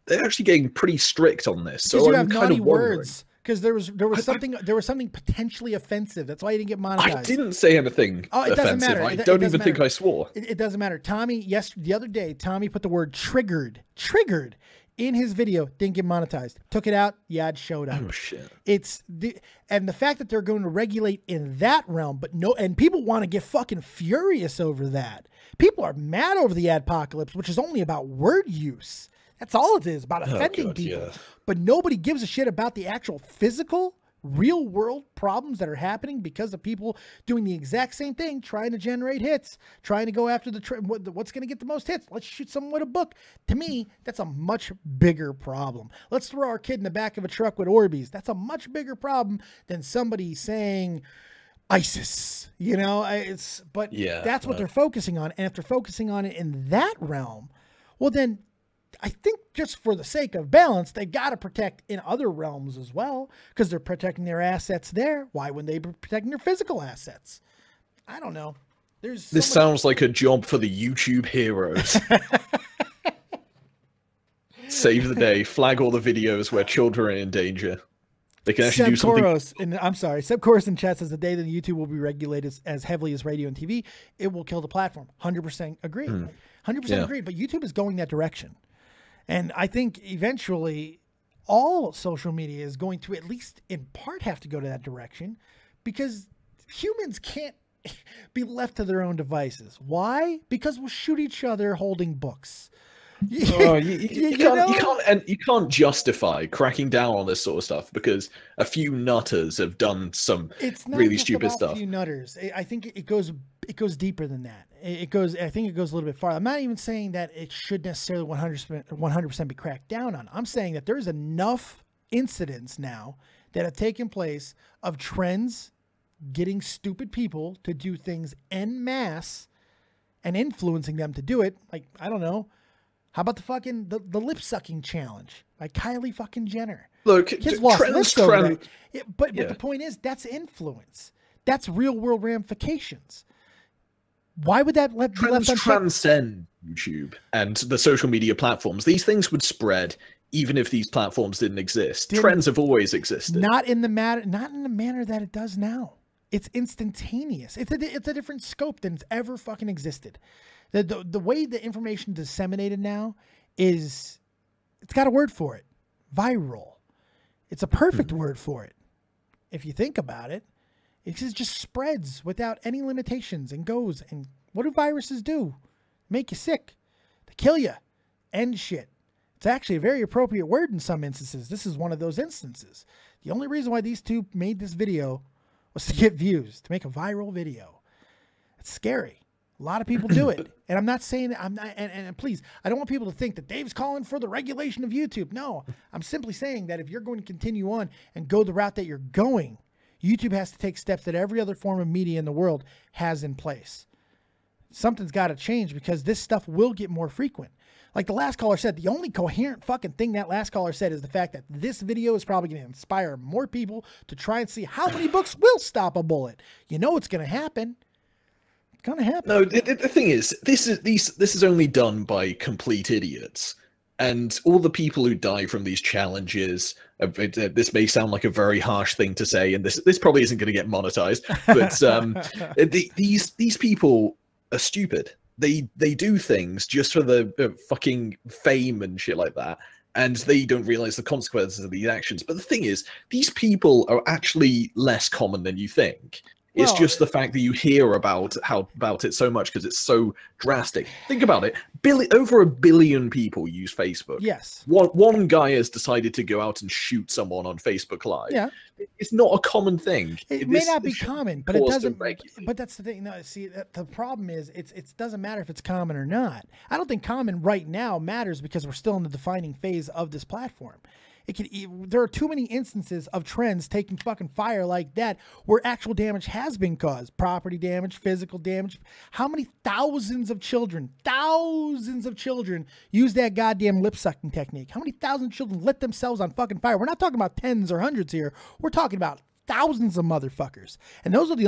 they're actually getting pretty strict on this. Because So you I'm have kind naughty of wondering. words. Because there was something potentially offensive. That's why you didn't get monetized. I didn't say anything it doesn't offensive. matter. I It don't doesn't even think matter. I swore. It doesn't matter. Tommy, the other day, Tommy put the word triggered in his video, didn't get monetized. Took it out, the ad showed up. Oh shit. And the fact that they're going to regulate in that realm, and people want to get fucking furious over that. People are mad over the adpocalypse, which is only about word use. That's all it is, about offending people. Yeah. But nobody gives a shit about the actual physical, real world problems that are happening because of people doing the exact same thing, trying to generate hits, trying to go after what's going to get the most hits. Let's shoot someone with a book. To me, that's a much bigger problem. Let's throw our kid in the back of a truck with Orbeez. That's a much bigger problem than somebody saying ISIS. You know, that's what they're focusing on. And if they're focusing on it in that realm, well then I think just for the sake of balance, they've got to protect in other realms as well, because they're protecting their assets there. Why wouldn't they be protecting their physical assets? I don't know. This sounds like a job for the YouTube heroes. Save the day, flag all the videos where children are in danger. They can actually do something. I'm sorry, Seb Chorus in chat says the day that YouTube will be regulated as heavily as radio and TV, it will kill the platform. 100% agree. 100% agree. But YouTube is going that direction. And I think eventually all social media is going to, at least in part, have to go to that direction, because humans can't be left to their own devices. Why? Because we'll shoot each other holding books. You can't justify cracking down on this sort of stuff because a few nutters have done some really stupid stuff. A few nutters. I think it goes deeper than that. I think it goes a little bit farther. I'm not even saying that it should necessarily 100% be cracked down on. I'm saying that there's enough incidents now that have taken place of trends getting stupid people to do things en masse and influencing them to do it. Like, I don't know. How about the lip sucking challenge by Kylie fucking Jenner? Look, kids lost lips over that. But the point is, that's influence. That's real world ramifications. Why would that be left unchecked? Transcend YouTube and the social media platforms. These things would spread even if these platforms didn't exist. Trends have always existed. Not in the manner that it does now. It's instantaneous. It's a different scope than it's ever fucking existed. The way the information is disseminated now it's got a word for it. Viral. It's a perfect word for it. If you think about it, it just spreads without any limitations and goes. And what do viruses do? Make you sick. They kill you. End shit. It's actually a very appropriate word in some instances. This is one of those instances. The only reason why these two made this video was to get views, to make a viral video. It's scary. A lot of people do it. And I'm not saying that and please, I don't want people to think that Dave's calling for the regulation of YouTube. No, I'm simply saying that if you're going to continue on and go the route that you're going, YouTube has to take steps that every other form of media in the world has in place. Something's got to change because this stuff will get more frequent. Like the last caller said, the only coherent fucking thing that last caller said is the fact that this video is probably going to inspire more people to try and see how many books will stop a bullet. You know it's going to happen. It's going to happen. No, the thing is, this is only done by complete idiots. And all the people who die from these challenges, this may sound like a very harsh thing to say, and this probably isn't going to get monetized, but these people are stupid. They do things just for the fucking fame and shit like that, and they don't realize the consequences of these actions. But the thing is, these people are actually less common than you think. It's just the fact that you hear about it so much because it's so drastic. Think about it. Over 1 billion people use Facebook. Yes. One guy has decided to go out and shoot someone on Facebook Live. Yeah. It's not a common thing. It may not be common, but it doesn't. But that's the thing. No, see, the problem is it doesn't matter if it's common or not. I don't think common right now matters because we're still in the defining phase of this platform. There are too many instances of trends taking fucking fire like that where actual damage has been caused. Property damage, physical damage. How many thousands of children use that goddamn lip sucking technique? How many thousand children lit themselves on fucking fire? We're not talking about tens or hundreds here. We're talking about thousands of motherfuckers. And those are the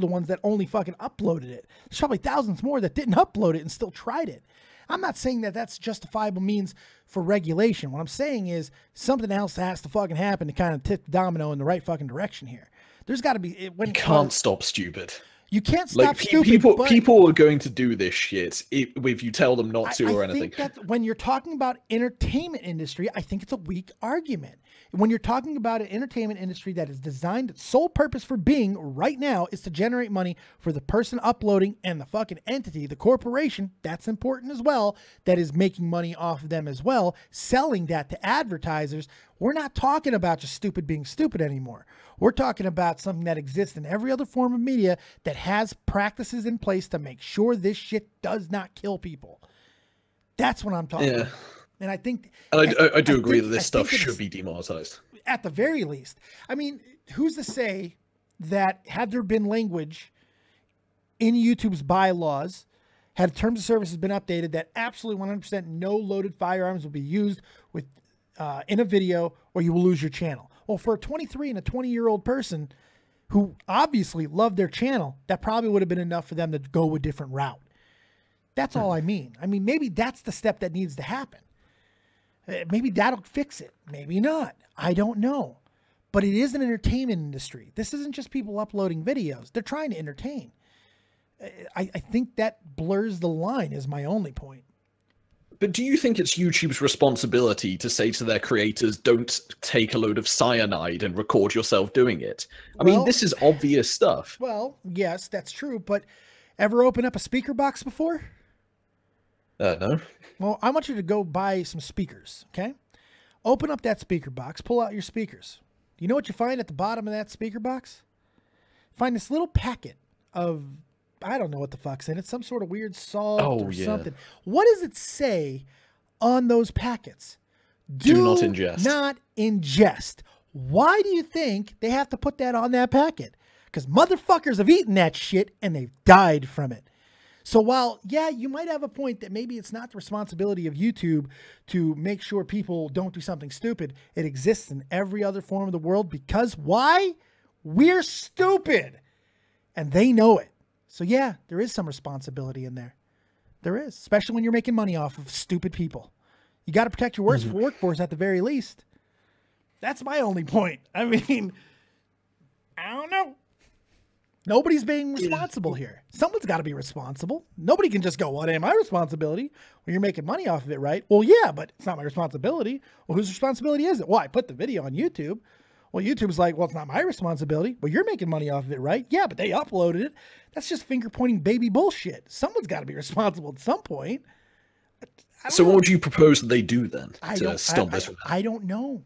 ones that only fucking uploaded it. There's probably thousands more that didn't upload it and still tried it. I'm not saying that that's justifiable means for regulation. What I'm saying is something else has to fucking happen to kind of tip the domino in the right fucking direction here. There's got to be... You can't stop stupid. You can't stop stupid. People are going to do this shit if you tell them not to or anything. I think that when you're talking about entertainment industry, I think it's a weak argument. When you're talking about an entertainment industry that is designed, its sole purpose for being right now is to generate money for the person uploading and the fucking entity, the corporation, that's important as well, that is making money off of them as well, selling that to advertisers. We're not talking about just stupid being stupid anymore. We're talking about something that exists in every other form of media that has practices in place to make sure this shit does not kill people. That's what I'm talking about. And I think... I do agree that this stuff should be demonetized. At the very least. I mean, who's to say that had there been language in YouTube's bylaws, had terms of services been updated, that absolutely 100% no loaded firearms will be used with in a video or you will lose your channel. Well, for a 23 and a 20-year-old person who obviously loved their channel, that probably would have been enough for them to go a different route. That's all I mean. I mean, maybe that's the step that needs to happen. Maybe that'll fix it. Maybe not. I don't know. But it is an entertainment industry. This isn't just people uploading videos. They're trying to entertain. I think that blurs the line is my only point. But do you think it's YouTube's responsibility to say to their creators, don't take a load of cyanide and record yourself doing it? I mean, this is obvious stuff. Well, yes, that's true. But ever open up a speaker box before? No. Well, I want you to go buy some speakers, okay? Open up that speaker box, pull out your speakers. You know what you find at the bottom of that speaker box? Find this little packet of, I don't know what the fuck's in it, some sort of weird salt or something. What does it say on those packets? Do not ingest. Not ingest. Why do you think they have to put that on that packet? Because motherfuckers have eaten that shit and they've died from it. So while, yeah, you might have a point that maybe it's not the responsibility of YouTube to make sure people don't do something stupid, it exists in every other form of the world because why? We're stupid. And they know it. So yeah, there is some responsibility in there. There is, especially when you're making money off of stupid people. You got to protect your workforce at the very least. That's my only point. I mean, I don't know. Nobody's being responsible here. Someone's got to be responsible. Nobody can just go, well, it ain't my responsibility. Well, you're making money off of it, right? Well, yeah, but it's not my responsibility. Well, whose responsibility is it? Well, I put the video on YouTube. Well, YouTube's like, well, it's not my responsibility. Well, you're making money off of it, right? Yeah, but they uploaded it. That's just finger-pointing baby bullshit. Someone's got to be responsible at some point. So what would you propose that they do then to stop this? I don't know.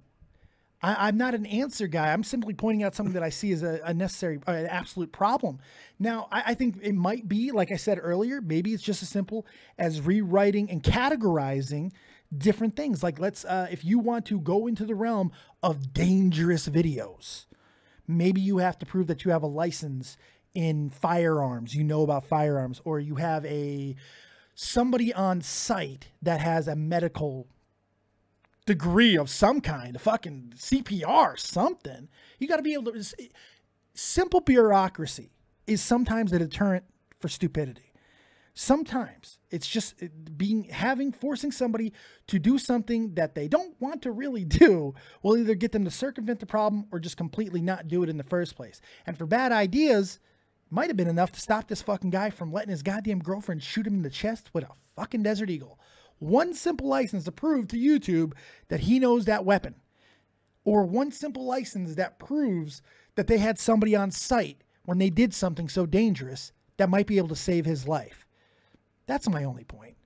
I'm not an answer guy. I'm simply pointing out something that I see as a necessary, an absolute problem. Now, I think it might be, like I said earlier, maybe it's just as simple as rewriting and categorizing different things. Like if you want to go into the realm of dangerous videos, maybe you have to prove that you have a license in firearms, you know about firearms, or you have somebody on site that has a medical degree of some kind, a fucking CPR, something. You got to be able to. Simple bureaucracy is sometimes a deterrent for stupidity. Sometimes it's just forcing somebody to do something that they don't want to really do will either get them to circumvent the problem or just completely not do it in the first place. And for bad ideas, might have been enough to stop this fucking guy from letting his goddamn girlfriend shoot him in the chest with a fucking Desert Eagle. One simple license to prove to YouTube that he knows that weapon. Or one simple license that proves that they had somebody on site when they did something so dangerous that might be able to save his life. That's my only point.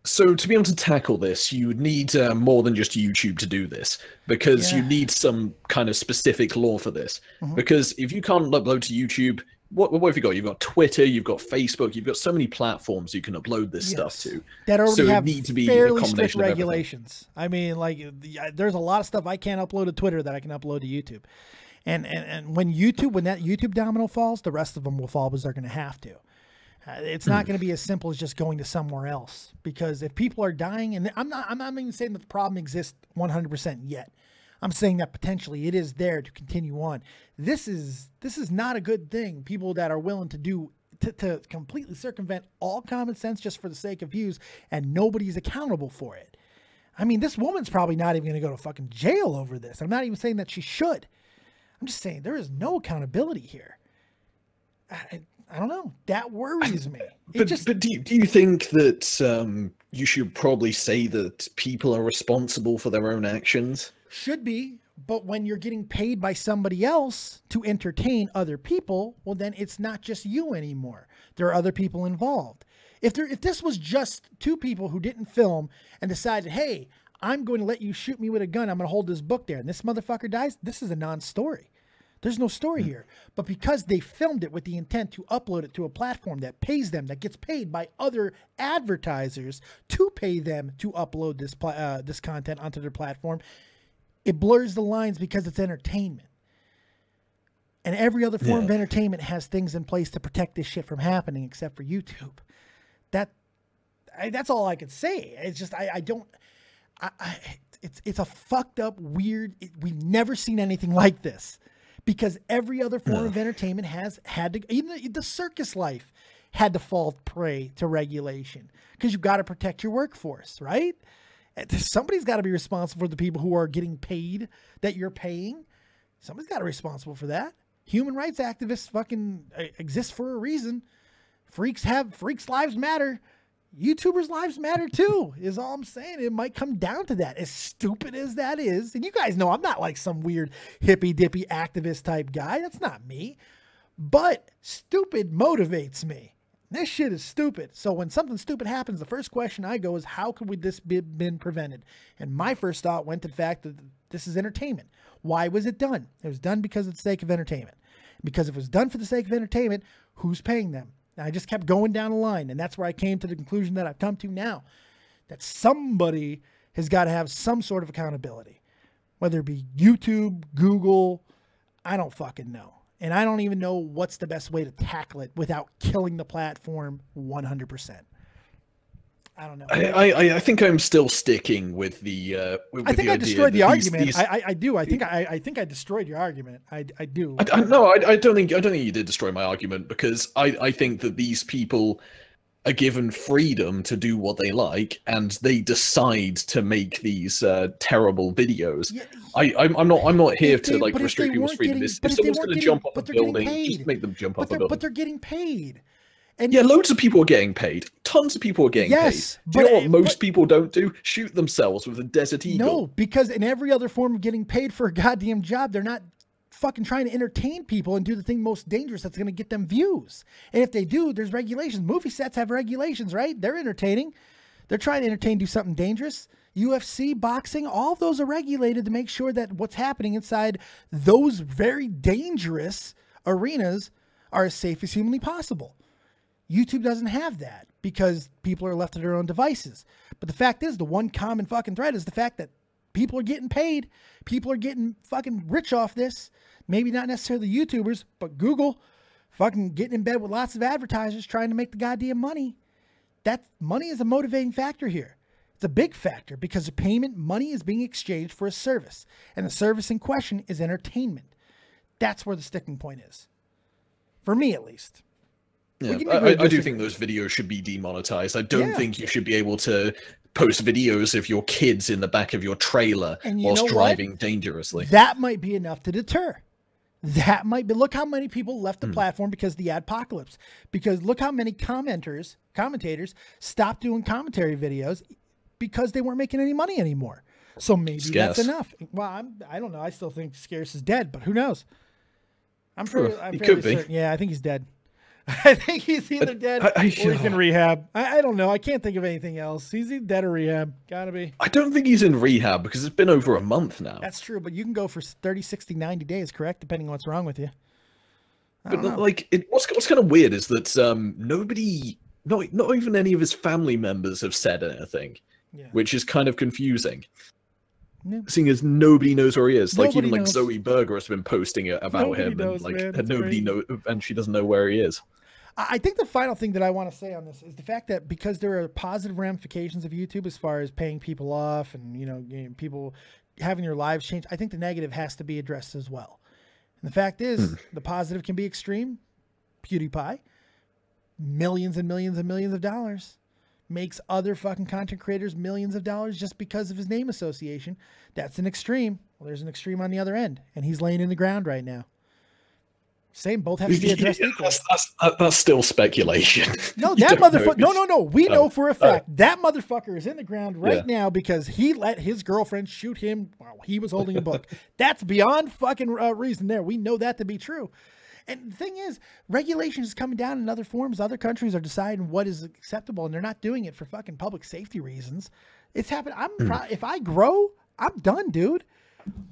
So to be able to tackle this, you would need more than just YouTube to do this, because you need some kind of specific law for this. Because if you can't upload to YouTube, what have you got? You've got Twitter, you've got Facebook, you've got so many platforms you can upload this stuff to. That already have need to be fairly strict regulations. I mean, like, there's a lot of stuff I can't upload to Twitter that I can upload to YouTube. And when that YouTube domino falls, the rest of them will fall because they're going to have to. It's not going to be as simple as just going to somewhere else, because if people are dying, and I'm not even saying that the problem exists 100% yet. I'm saying that potentially it is there to continue on. This is not a good thing. People that are willing to completely circumvent all common sense just for the sake of views, and nobody's accountable for it. I mean, this woman's probably not even going to go to fucking jail over this. I'm not even saying that she should. I'm just saying there is no accountability here. I don't know. That worries me. But do you think that you should probably say that people are responsible for their own actions? Should be, but when you're getting paid by somebody else to entertain other people, well, then it's not just you anymore. There are other people involved. If this was just two people who didn't film and decided, hey, I'm going to let you shoot me with a gun, I'm going to hold this book there, and this motherfucker dies, this is a non-story. There's no story here. But because they filmed it with the intent to upload it to a platform that pays them, that gets paid by other advertisers to pay them to upload this content onto their platform, it blurs the lines because it's entertainment. And every other form of entertainment has things in place to protect this shit from happening, except for YouTube. That's all I could say. It's just it's a fucked up, weird. We've never seen anything like this. Because every other form of entertainment has had to, even the circus life had to fall prey to regulation, because you've got to protect your workforce, right? Somebody's got to be responsible for the people who are getting paid that you're paying. Somebody's got to be responsible for that. Human rights activists fucking exist for a reason. Freaks lives matter. YouTubers' lives matter too, is all I'm saying. It might come down to that, as stupid as that is. And you guys know I'm not like some weird hippy-dippy activist type guy. That's not me. But stupid motivates me. This shit is stupid. So when something stupid happens, the first question I go is, how could this been prevented? And my first thought went to the fact that this is entertainment. Why was it done? It was done because of the sake of entertainment. Because if it was done for the sake of entertainment, who's paying them? And I just kept going down the line, and that's where I came to the conclusion that I've come to now, that somebody has got to have some sort of accountability, whether it be YouTube, Google, I don't fucking know. And I don't even know what's the best way to tackle it without killing the platform 100%. I don't know. I think I'm still sticking with the. I think I destroyed the argument. I do. I think I destroyed your argument. I do. No, I don't think you did destroy my argument, because I think that these people are given freedom to do what they like, and they decide to make these terrible videos. Yeah, I'm not here to like restrict people's freedom. If someone's going to jump off a building, just make them jump off a building. But they're getting paid. And yeah, loads of people are getting paid. Tons of people are getting paid. Do you know what most people don't do? Shoot themselves with a Desert Eagle. No, because in every other form of getting paid for a goddamn job, they're not fucking trying to entertain people and do the thing most dangerous that's going to get them views. And if they do, there's regulations. Movie sets have regulations, right? They're entertaining. They're trying to entertain, do something dangerous. UFC, boxing, all of those are regulated to make sure that what's happening inside those very dangerous arenas are as safe as humanly possible. YouTube doesn't have that because people are left to their own devices. But the fact is, the one common fucking thread is the fact that people are getting paid. People are getting fucking rich off this. Maybe not necessarily YouTubers, but Google fucking getting in bed with lots of advertisers trying to make the goddamn money. That money is a motivating factor here. It's a big factor because the payment money is being exchanged for a service, and the service in question is entertainment. That's where the sticking point is. For me, at least. Yeah, I do think those videos should be demonetized. I don't think you should be able to post videos of your kids in the back of your trailer whilst driving dangerously. That might be enough to deter. That might be. Look how many people left the platform because of the adpocalypse. Because look how many commentators stopped doing commentary videos because they weren't making any money anymore. So maybe that's enough. Well, I don't know. I still think Scarce is dead, but who knows? I'm fairly certain. Yeah, I think he's dead. I think he's either dead or he's in rehab. I don't know. I can't think of anything else. He's either dead or rehab. Gotta be. I don't think he's in rehab because it's been over a month now. That's true, but you can go for 30, 60, 90 days, correct? Depending on what's wrong with you. But like, what's kind of weird is that nobody, not even any of his family members have said anything, which is kind of confusing. Yeah. Seeing as nobody knows where he is, like even like Zoe Berger has been posting it about him, and like nobody knows, and she doesn't know where he is. I think the final thing that I want to say on this is the fact that because there are positive ramifications of YouTube as far as paying people off and people having their lives change, I think the negative has to be addressed as well. And the fact is, the positive can be extreme. PewDiePie, millions and millions and millions of dollars. Makes other fucking content creators millions of dollars just because of his name association. That's an extreme. Well, there's an extreme on the other end, and he's laying in the ground right now. Same, both have to be addressed equally. That's still speculation. No, that motherfucker. No. We know for a fact that motherfucker is in the ground right now because he let his girlfriend shoot him while he was holding a book. That's beyond fucking reason there. We know that to be true. And the thing is, regulation is coming down in other forms. Other countries are deciding what is acceptable, and they're not doing it for fucking public safety reasons. It's happening. If I grow, I'm done, dude.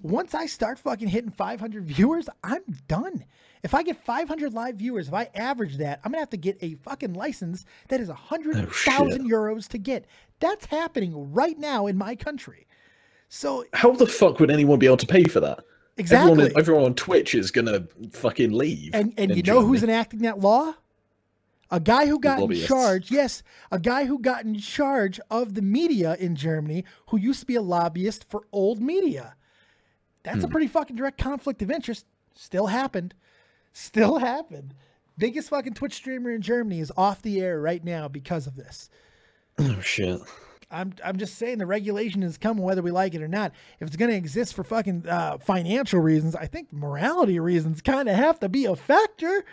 Once I start fucking hitting 500 viewers, I'm done. If I get 500 live viewers, if I average that, I'm going to have to get a fucking license that is 100,000 euros to get. That's happening right now in my country. So how the fuck would anyone be able to pay for that? Exactly. Everyone on Twitch is gonna fucking leave. And you know who's enacting that law? A guy who got in charge. Yes, a guy who got in charge of the media in Germany, who used to be a lobbyist for old media. That's a pretty fucking direct conflict of interest. Still happened. Still happened. Biggest fucking Twitch streamer in Germany is off the air right now because of this. Oh shit. I'm just saying the regulation is coming whether we like it or not. If it's going to exist for fucking financial reasons, I think morality reasons kind of have to be a factor.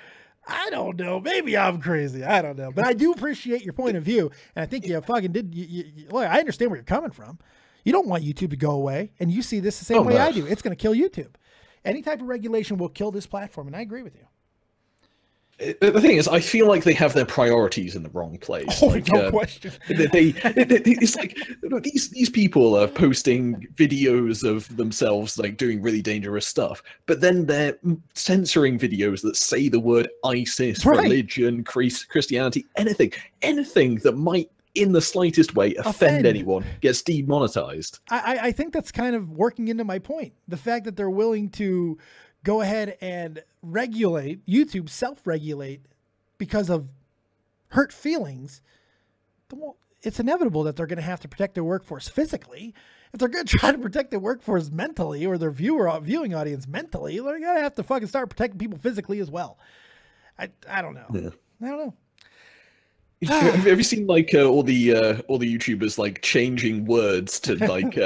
I don't know. Maybe I'm crazy. I don't know. But I do appreciate your point of view. And I think you fucking did. Look, I understand where you're coming from. You don't want YouTube to go away. And you see this the same way I do. It's going to kill YouTube. Any type of regulation will kill this platform. And I agree with you. The thing is, I feel like they have their priorities in the wrong place. Oh, like, no question. It's like these people are posting videos of themselves like doing really dangerous stuff, but then they're censoring videos that say the word ISIS, religion, Christianity, anything that might, in the slightest way, offend anyone gets demonetized. I think that's kind of working into my point. The fact that they're willing to go ahead and regulate, YouTube self-regulate because of hurt feelings, it's inevitable that they're going to have to protect their workforce physically. If they're going to try to protect their workforce mentally or their viewing audience mentally, they're going to have to fucking start protecting people physically as well. I don't know. Yeah. I don't know. Have you seen like all the YouTubers like changing words to like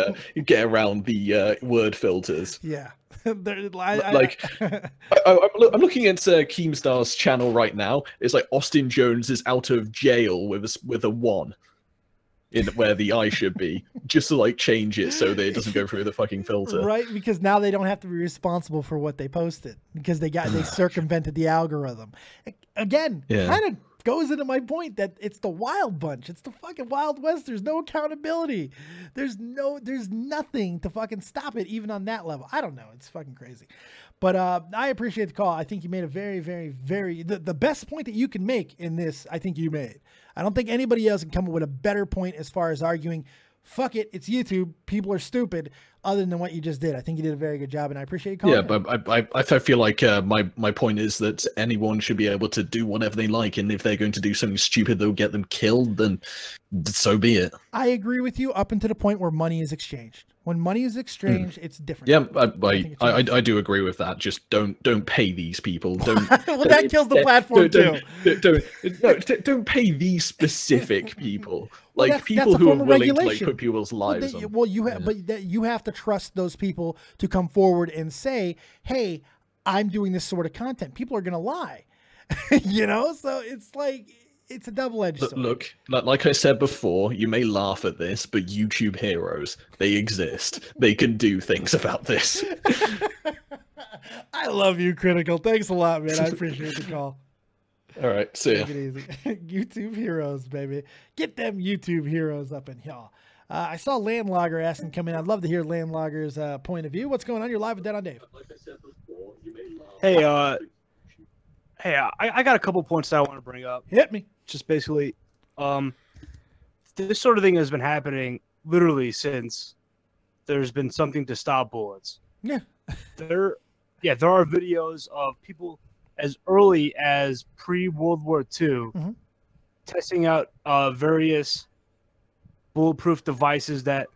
get around the word filters? Yeah. I'm looking at Keemstar's channel right now. It's like Austin Jones is out of jail with a 1 in where the I should be, just to like change it so that it doesn't go through the fucking filter. Right, because now they don't have to be responsible for what they posted because they circumvented the algorithm. Again, kind of goes into my point that it's the wild bunch. It's the fucking Wild West. There's no accountability. There's nothing to fucking stop it, even on that level. I don't know. It's fucking crazy. But I appreciate the call. I think you made a very, very, very, the best point that you can make in this, I think you made. I don't think anybody else can come up with a better point as far as arguing, fuck it, it's YouTube. People are stupid. other than what you just did. I think you did a very good job, and I appreciate you calling. Yeah, but I feel like my point is that anyone should be able to do whatever they like, and if they're going to do something stupid that'll get them killed, then so be it. I agree with you up until the point where money is exchanged. When money is exchanged, it's different. Yeah, I do agree with that. Just don't pay these people. Don't. Well, that kills the platform too. Don't pay these specific people. Well, like people who are willing to like put people's lives on. Well, you have, but you have to trust those people to come forward and say, "Hey, I'm doing this sort of content." People are gonna lie, you know. So it's like it's a double-edged sword. Look, like I said before, you may laugh at this, but YouTube heroes, they exist. They can do things about this. I love you, Critical. Thanks a lot, man. I appreciate the call. All right, see ya. Take it easy. YouTube heroes, baby. Get them YouTube heroes up in here. I saw Landlogger asking come in. I'd love to hear Landlogger's point of view. What's going on? You're live with Dead on Dave. Hey, I got a couple points that I want to bring up. Hit me. Just basically, this sort of thing has been happening literally since there's been something to stop bullets. Yeah. There are videos of people as early as pre-World War II testing out various bulletproof devices that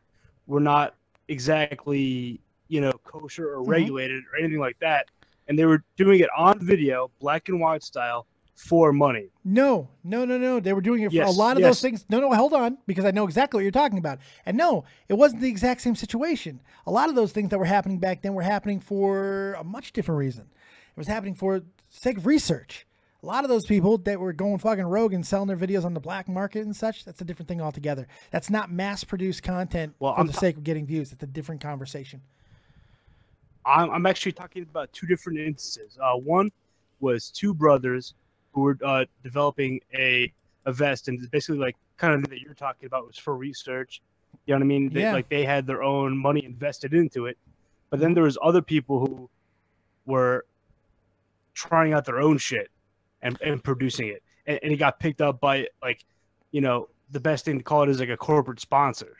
were not exactly, kosher or regulated or anything like that. And they were doing it on video, black and white style, for money. No. They were doing it for a lot of those things. No, hold on, because I know exactly what you're talking about. And no, it wasn't the exact same situation. A lot of those things that were happening back then were happening for a much different reason. It was happening for the sake of research. A lot of those people that were going fucking rogue and selling their videos on the black market and such, that's a different thing altogether. That's not mass-produced content for the sake of getting views. It's a different conversation. I'm actually talking about two different instances. One was two brothers who were developing a vest, and basically like kind of that you're talking about was for research. You know what I mean? They had their own money invested into it. But then there was other people who were trying out their own shit and producing it. And it got picked up by the best thing to call it is like a corporate sponsor.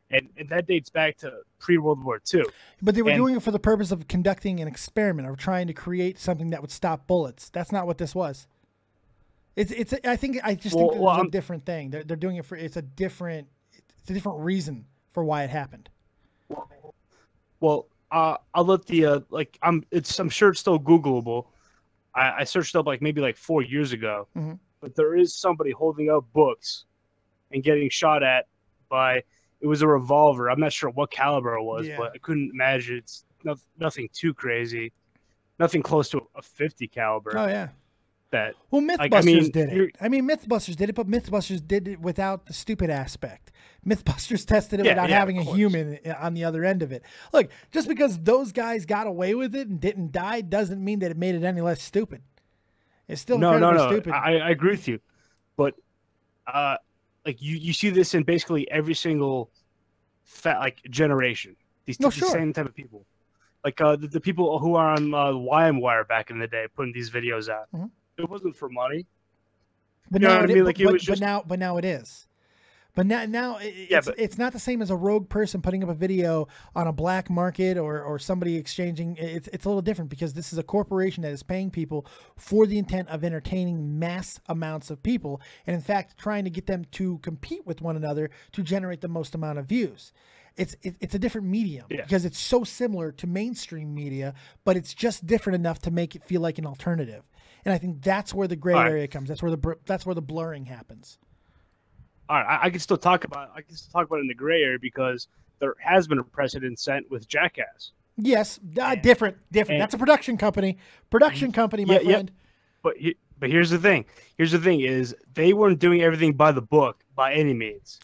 And that dates back to pre-World War II. But they were doing it for the purpose of conducting an experiment, of trying to create something that would stop bullets. That's not what this was. I just think it's a different thing. They're doing it for it's a different reason for why it happened. Well, I'll let the I'm sure it's still Googleable. I searched up maybe 4 years ago, but there is somebody holding up books and getting shot at by. It was a revolver. I'm not sure what caliber it was, but I couldn't imagine. It's nothing too crazy. Nothing close to a 50 caliber. Oh, yeah. Mythbusters did it. Mythbusters did it, but Mythbusters did it without the stupid aspect. Mythbusters tested it without having a human on the other end of it. Look, just because those guys got away with it and didn't die doesn't mean that it made it any less stupid. It's still incredibly stupid. I agree with you. But you see this in basically every single generation. These same type of people, the people who are on LimeWire back in the day, putting these videos out. It wasn't for money. But now it is. But now it's not the same as a rogue person putting up a video on a black market or somebody exchanging. It's a little different because this is a corporation that is paying people for the intent of entertaining mass amounts of people, and in fact trying to get them to compete with one another to generate the most amount of views. It's a different medium because it's so similar to mainstream media, but it's just different enough to make it feel like an alternative. And I think that's where the gray area comes. That's where the blurring happens. All right, I can still talk about it in the gray area because there has been a precedent set with Jackass. Yes, different. That's a production company. My friend. But here's the thing. Here's the thing: is they weren't doing everything by the book by any means.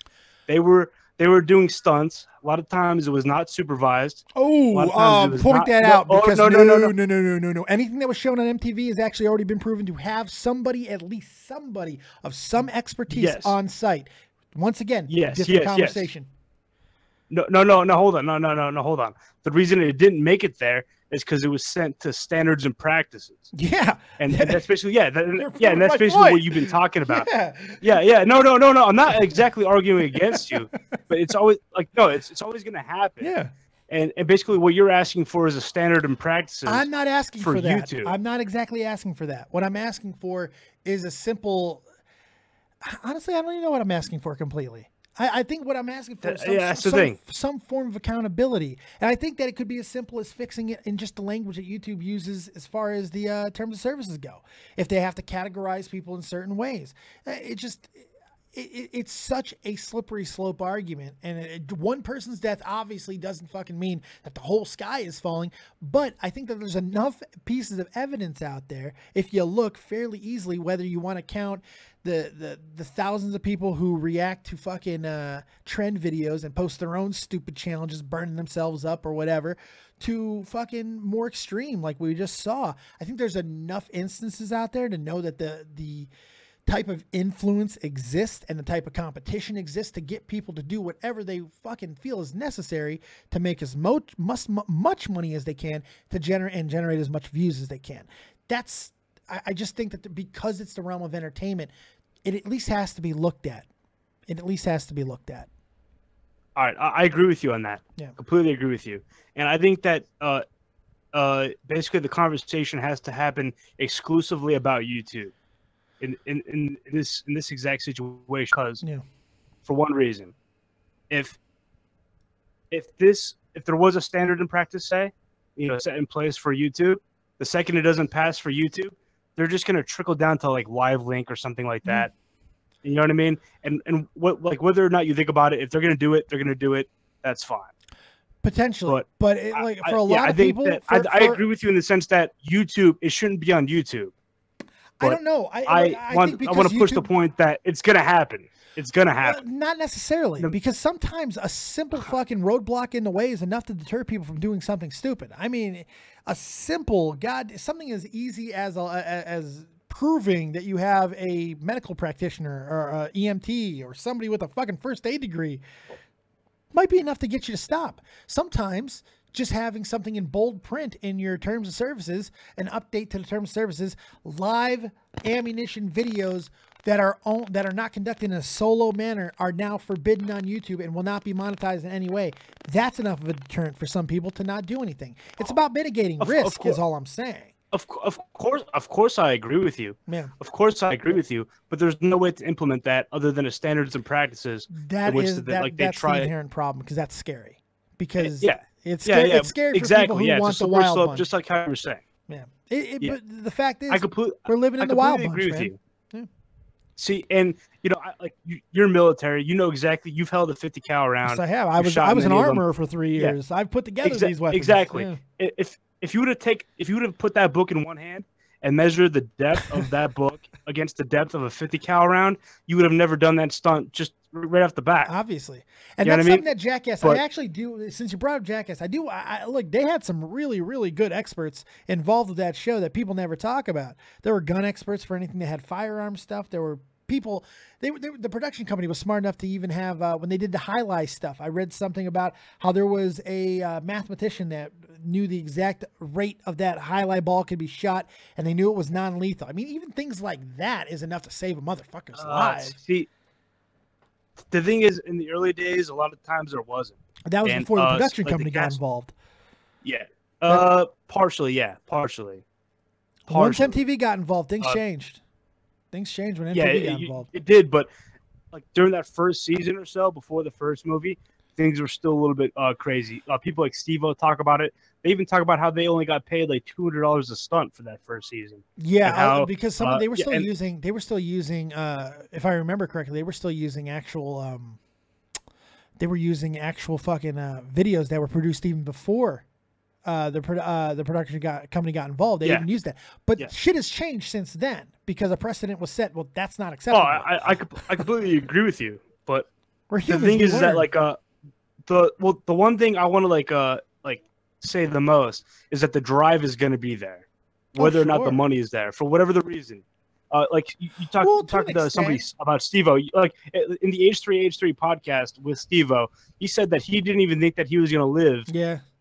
They were doing stunts. A lot of times it was not supervised. Point that out because no. Anything that was shown on MTV has actually already been proven to have at least somebody of some expertise on site. Once again, different conversation. No, hold on. No, hold on. The reason it didn't make it there is because it was sent to standards and practices. Yeah, and that's basically and that's basically point. what you've been talking about. Yeah. No. I'm not exactly arguing against you, but it's always like it's always going to happen. Yeah. And basically what you're asking for is a standard and practices. I'm not asking for that. YouTube. I'm not exactly asking for that. What I'm asking for is a simple. Honestly, I don't even know what I'm asking for completely. I think what I'm asking for is some form of accountability. And I think that it could be as simple as fixing it in just the language that YouTube uses as far as the terms of services go. If they have to categorize people in certain ways. It's such a slippery slope argument. And one person's death obviously doesn't fucking mean that the whole sky is falling. But I think that there's enough pieces of evidence out there, if you look fairly easily, whether you want to count the thousands of people who react to fucking trend videos and post their own stupid challenges, burning themselves up or whatever, to fucking more extreme like we just saw. I think there's enough instances out there to know that the type of influence exists and the type of competition exists to get people to do whatever they fucking feel is necessary to make as much money as they can to generate as much views as they can. I just think that because it's the realm of entertainment, it at least has to be looked at. It at least has to be looked at. All right, I agree with you on that. Yeah, completely agree with you. And I think that basically the conversation has to happen exclusively about YouTube in this exact situation. Because for one reason, if there was a standard in practice, say, set in place for YouTube, the second it doesn't pass for YouTube, they're just going to trickle down to like Live Link or something like that. You know what I mean? And what, like, whether or not you think about it, if they're going to do it, they're going to do it. That's fine. Potentially. But for a lot of people, I agree with you in the sense that YouTube, it shouldn't be on YouTube. I don't know. I want to push the point that it's going to happen. It's going to happen. Not necessarily, because sometimes a simple fucking roadblock in the way is enough to deter people from doing something stupid. I mean, a simple, something as easy as proving that you have a medical practitioner or a EMT or somebody with a fucking first aid degree might be enough to get you to stop. Sometimes just having something in bold print in your terms of services, an update to the terms of services, live ammunition videos that are not conducted in a solo manner are now forbidden on YouTube and will not be monetized in any way. That's enough of a deterrent for some people to not do anything. It's about mitigating risk, is all I'm saying. Of course, I agree with you. Yeah. Of course, I agree with you. But there's no way to implement that other than a standards and practices. That's the inherent problem, because that's scary. Because it's scary for people who want the wild bunch. Just like how you were saying. Yeah. But the fact is, we're living in the wild bunch. I completely agree with you. Yeah. See, and you're military. You know exactly. You've held a 50 cal round. Yes, I have. I was an armorer for 3 years. I've put together these weapons. Exactly. Yeah. If you would have put that book in one hand and measured the depth of that book against the depth of a 50 cal round, you would have never done that stunt just right off the bat. Obviously. And that's something that Jackass, I actually do, since you brought up Jackass, look, they had some really, really good experts involved with that show that people never talk about. There were gun experts for anything that had firearm stuff. There were people, the production company was smart enough to even have, when they did the highlight stuff, I read something about how there was a mathematician that knew the exact rate of that highlight ball could be shot, and they knew it was non-lethal. I mean, even things like that is enough to save a motherfucker's life. See, the thing is, in the early days, a lot of times there wasn't. That was before the production company got involved. Yeah. Partially. Once MTV got involved, things changed. Things changed when MTV got involved. It did, but like during that first season or so, before the first movie, things were still a little bit crazy. People like Steve-O talk about it. They even talk about how they only got paid like $200 a stunt for that first season. Yeah, because they were still using. They were still using. If I remember correctly, they were still using actual. They were using actual fucking videos that were produced even before the production company got involved. They even used that, but shit has changed since then because a precedent was set. Well, that's not acceptable. Oh, I completely agree with you, but we're humans, the thing is that like the one thing I want to say the most is that the drive is going to be there, whether or not the money is there for whatever the reason. Like you talked to somebody about Steve-O, like in the Age 3 podcast with Steve-O, he said that he didn't even think that he was going to live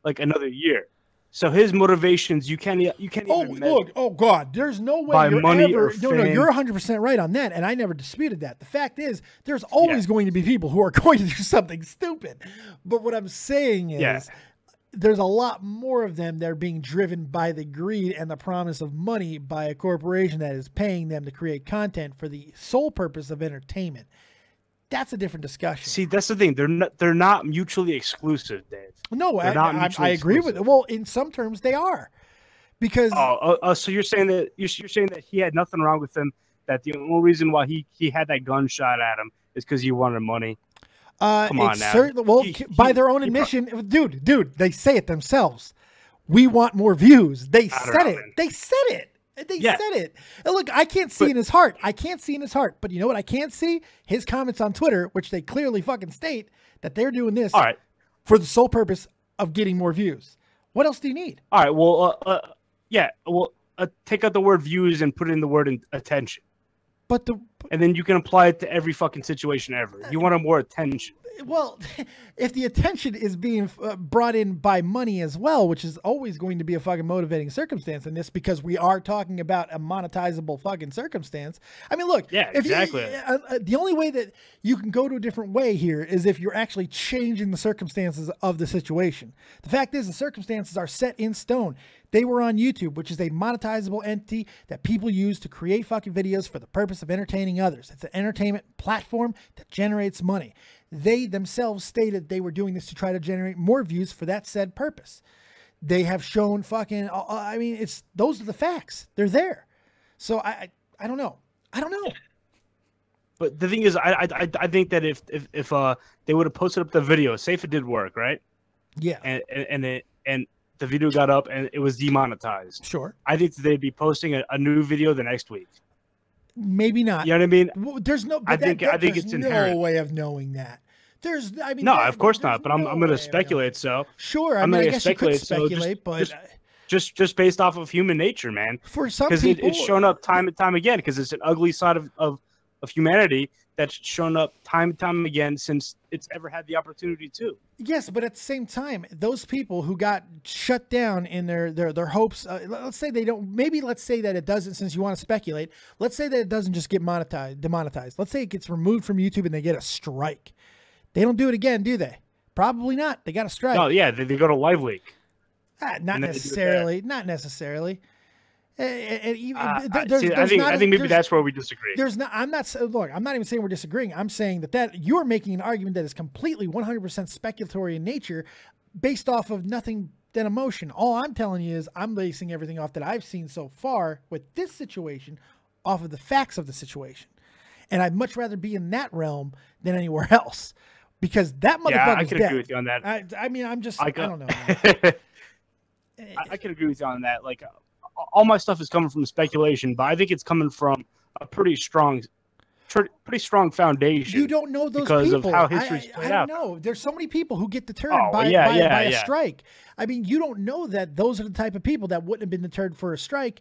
like another year. So his motivations, you can't even measure. Look, oh God, there's no way By you're money ever. or No, fame. you're 100% right on that, and I never disputed that. The fact is, there's always going to be people who are going to do something stupid. But what I'm saying is, there's a lot more of them that are being driven by the greed and the promise of money by a corporation that is paying them to create content for the sole purpose of entertainment. That's a different discussion. See, that's the thing. They're not mutually exclusive, Dave. No, They're not I mutually agree with it. exclusive. Well, in some terms, they are, because So you're saying that he had nothing wrong with him. That the only reason why he had that gunshot at him is because he wanted money. Come on now. Well, by their own admission, dude, they say it themselves. We want more views. They said it. They said it. They said it. And look, I can't see in his heart. I can't see in his heart. But you know what I can't see? His comments on Twitter, which they clearly fucking state that they're doing this for the sole purpose of getting more views. What else do you need? All right. Well, take out the word views and put in the word attention. And then you can apply it to every fucking situation ever. You want more attention. Well, if the attention is being brought in by money as well, which is always going to be a fucking motivating circumstance in this, because we are talking about a monetizable fucking circumstance. I mean, look, exactly. The only way that you can go to a different way here is if you're actually changing the circumstances of the situation. The fact is, the circumstances are set in stone. They were on YouTube, which is a monetizable entity that people use to create fucking videos for the purpose of entertaining others. It's an entertainment platform that generates money. They themselves stated they were doing this to try to generate more views for that said purpose. They have shown fucking, I mean, those are the facts. They're there. So I don't know. I don't know. But the thing is, I think that if they would have posted up the video, say if it did work, right? Yeah. And the video got up and it was demonetized. Sure. I think they'd be posting a new video the next week. Maybe not. You know what I mean? There's no. I think it's inherent. No way of knowing that. No, of course not. But I'm going to speculate. So sure, I guess you could speculate, but just based off of human nature, man. For some people, because it's shown up time and time again. Because it's an ugly side of humanity that's shown up time and time again since it's ever had the opportunity to. Yes, but at the same time, those people who got shut down in their hopes, let's say they don't, maybe let's say that it doesn't, since you want to speculate, let's say that it doesn't just get demonetized. Let's say it gets removed from YouTube and they get a strike. They don't do it again, do they? Probably not. They got a strike. Oh, yeah, they go to Live Leak. Not necessarily. Not necessarily. I think maybe that's where we disagree. I'm not even saying we're disagreeing. I'm saying that you're making an argument that is completely 100% speculatory in nature based off of nothing than emotion. All I'm telling you is I'm basing everything off that I've seen so far with this situation off of the facts of the situation. And I'd much rather be in that realm than anywhere else, because that motherfucker's dead. I can agree with you on that. I mean, I don't know. I can agree with you on that. Like, all my stuff is coming from speculation, but I think it's coming from a pretty strong foundation. You don't know those because people. Of how history's played out. I don't know. There's so many people who get deterred by a strike. I mean, you don't know that those are the type of people that wouldn't have been deterred for a strike,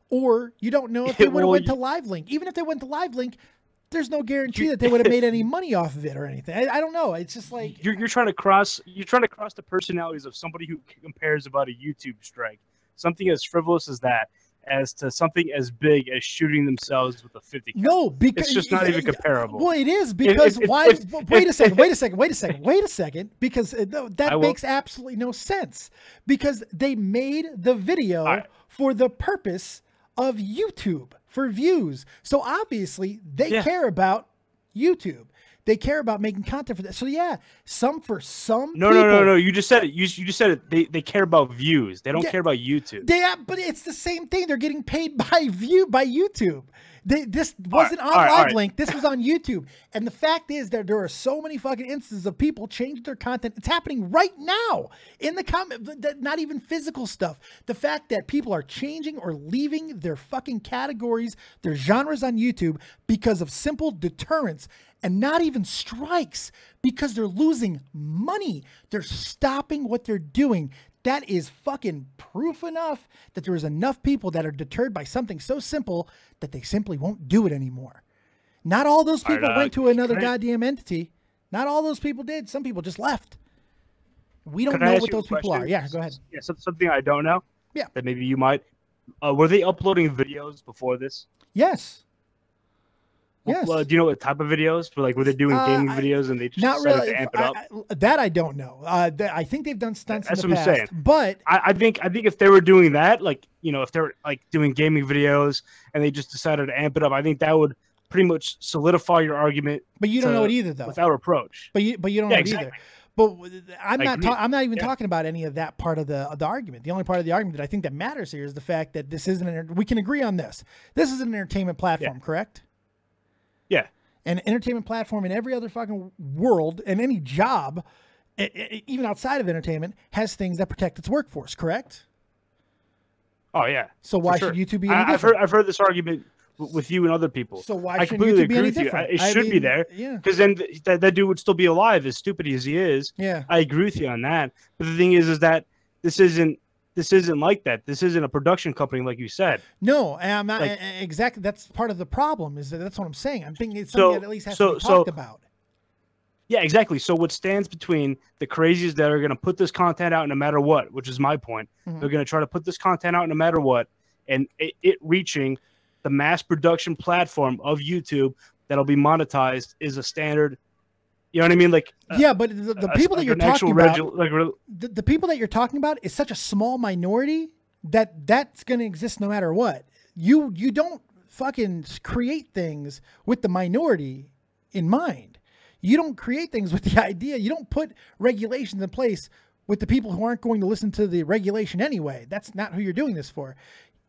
or you don't know if they would have went to LiveLink. Even if they went to LiveLink, there's no guarantee that they would have made any money off of it or anything. I don't know. It's just like you're trying to cross the personalities of somebody who compares about a YouTube strike, something as frivolous as that, as to something as big as shooting themselves with a 50 cal. No, because it's just not even comparable. Well, it is, because wait a second, because that makes absolutely no sense, because they made the video for the purpose of YouTube, for views. So obviously they care about YouTube. They care about making content for that. So yeah, some people. No. You just said it. You just said it. They care about views. They don't care about YouTube. But it's the same thing. They're getting paid by YouTube. This wasn't on LiveLink. This was on YouTube. And the fact is that there are so many fucking instances of people changing their content. It's happening right now in the comment. Not even physical stuff. The fact that people are changing or leaving their fucking categories, their genres on YouTube because of simple deterrence, and not even strikes, because they're losing money. They're stopping what they're doing. That is fucking proof enough that there is enough people that are deterred by something so simple that they simply won't do it anymore. Not all those people went to another goddamn entity. Not all those people did. Some people just left. We don't Can I know ask what you a those people are. question? Yeah, go ahead. Yeah, something I don't know. Yeah. That maybe you might. Were they uploading videos before this? Yes. Yes. Do you know what type of videos? Were they doing gaming videos and they just not decided really. to amp it up? That I don't know. I think they've done stunts That's in the what I'm past, saying. but I think if they were doing that, if they were doing gaming videos and they just decided to amp it up, I think that would pretty much solidify your argument. But you don't know it either, though. Without reproach. But you don't know it either. But I'm not even talking about any of that part of the argument. The only part of the argument that I think that matters here is the fact that this isn't. We can agree on this. This is an entertainment platform, correct? Yeah. An entertainment platform in every other fucking world and any job, even outside of entertainment, has things that protect its workforce, correct? Oh yeah. So why should YouTube be any different? I've heard this argument with you and other people. So why I should completely YouTube be agree any with you. different? It should be there. Yeah. Because then that dude would still be alive, as stupid as he is. Yeah. I agree with you on that. But the thing is that this isn't like that. This isn't a production company, like you said. No, I'm not exactly. That's part of the problem. That's what I'm saying. I'm thinking it's something that at least has to be talked about. Yeah, exactly. So what stands between the crazies that are going to put this content out no matter what, which is my point, they're going to try to put this content out no matter what, and it reaching the mass production platform of YouTube that'll be monetized is a standard. You know what I mean? Yeah, but the people that you're talking about, the people that you're talking about is such a small minority that's going to exist no matter what. You don't fucking create things with the minority in mind. You don't create things with the idea. You don't put regulations in place with the people who aren't going to listen to the regulation anyway. That's not who you're doing this for.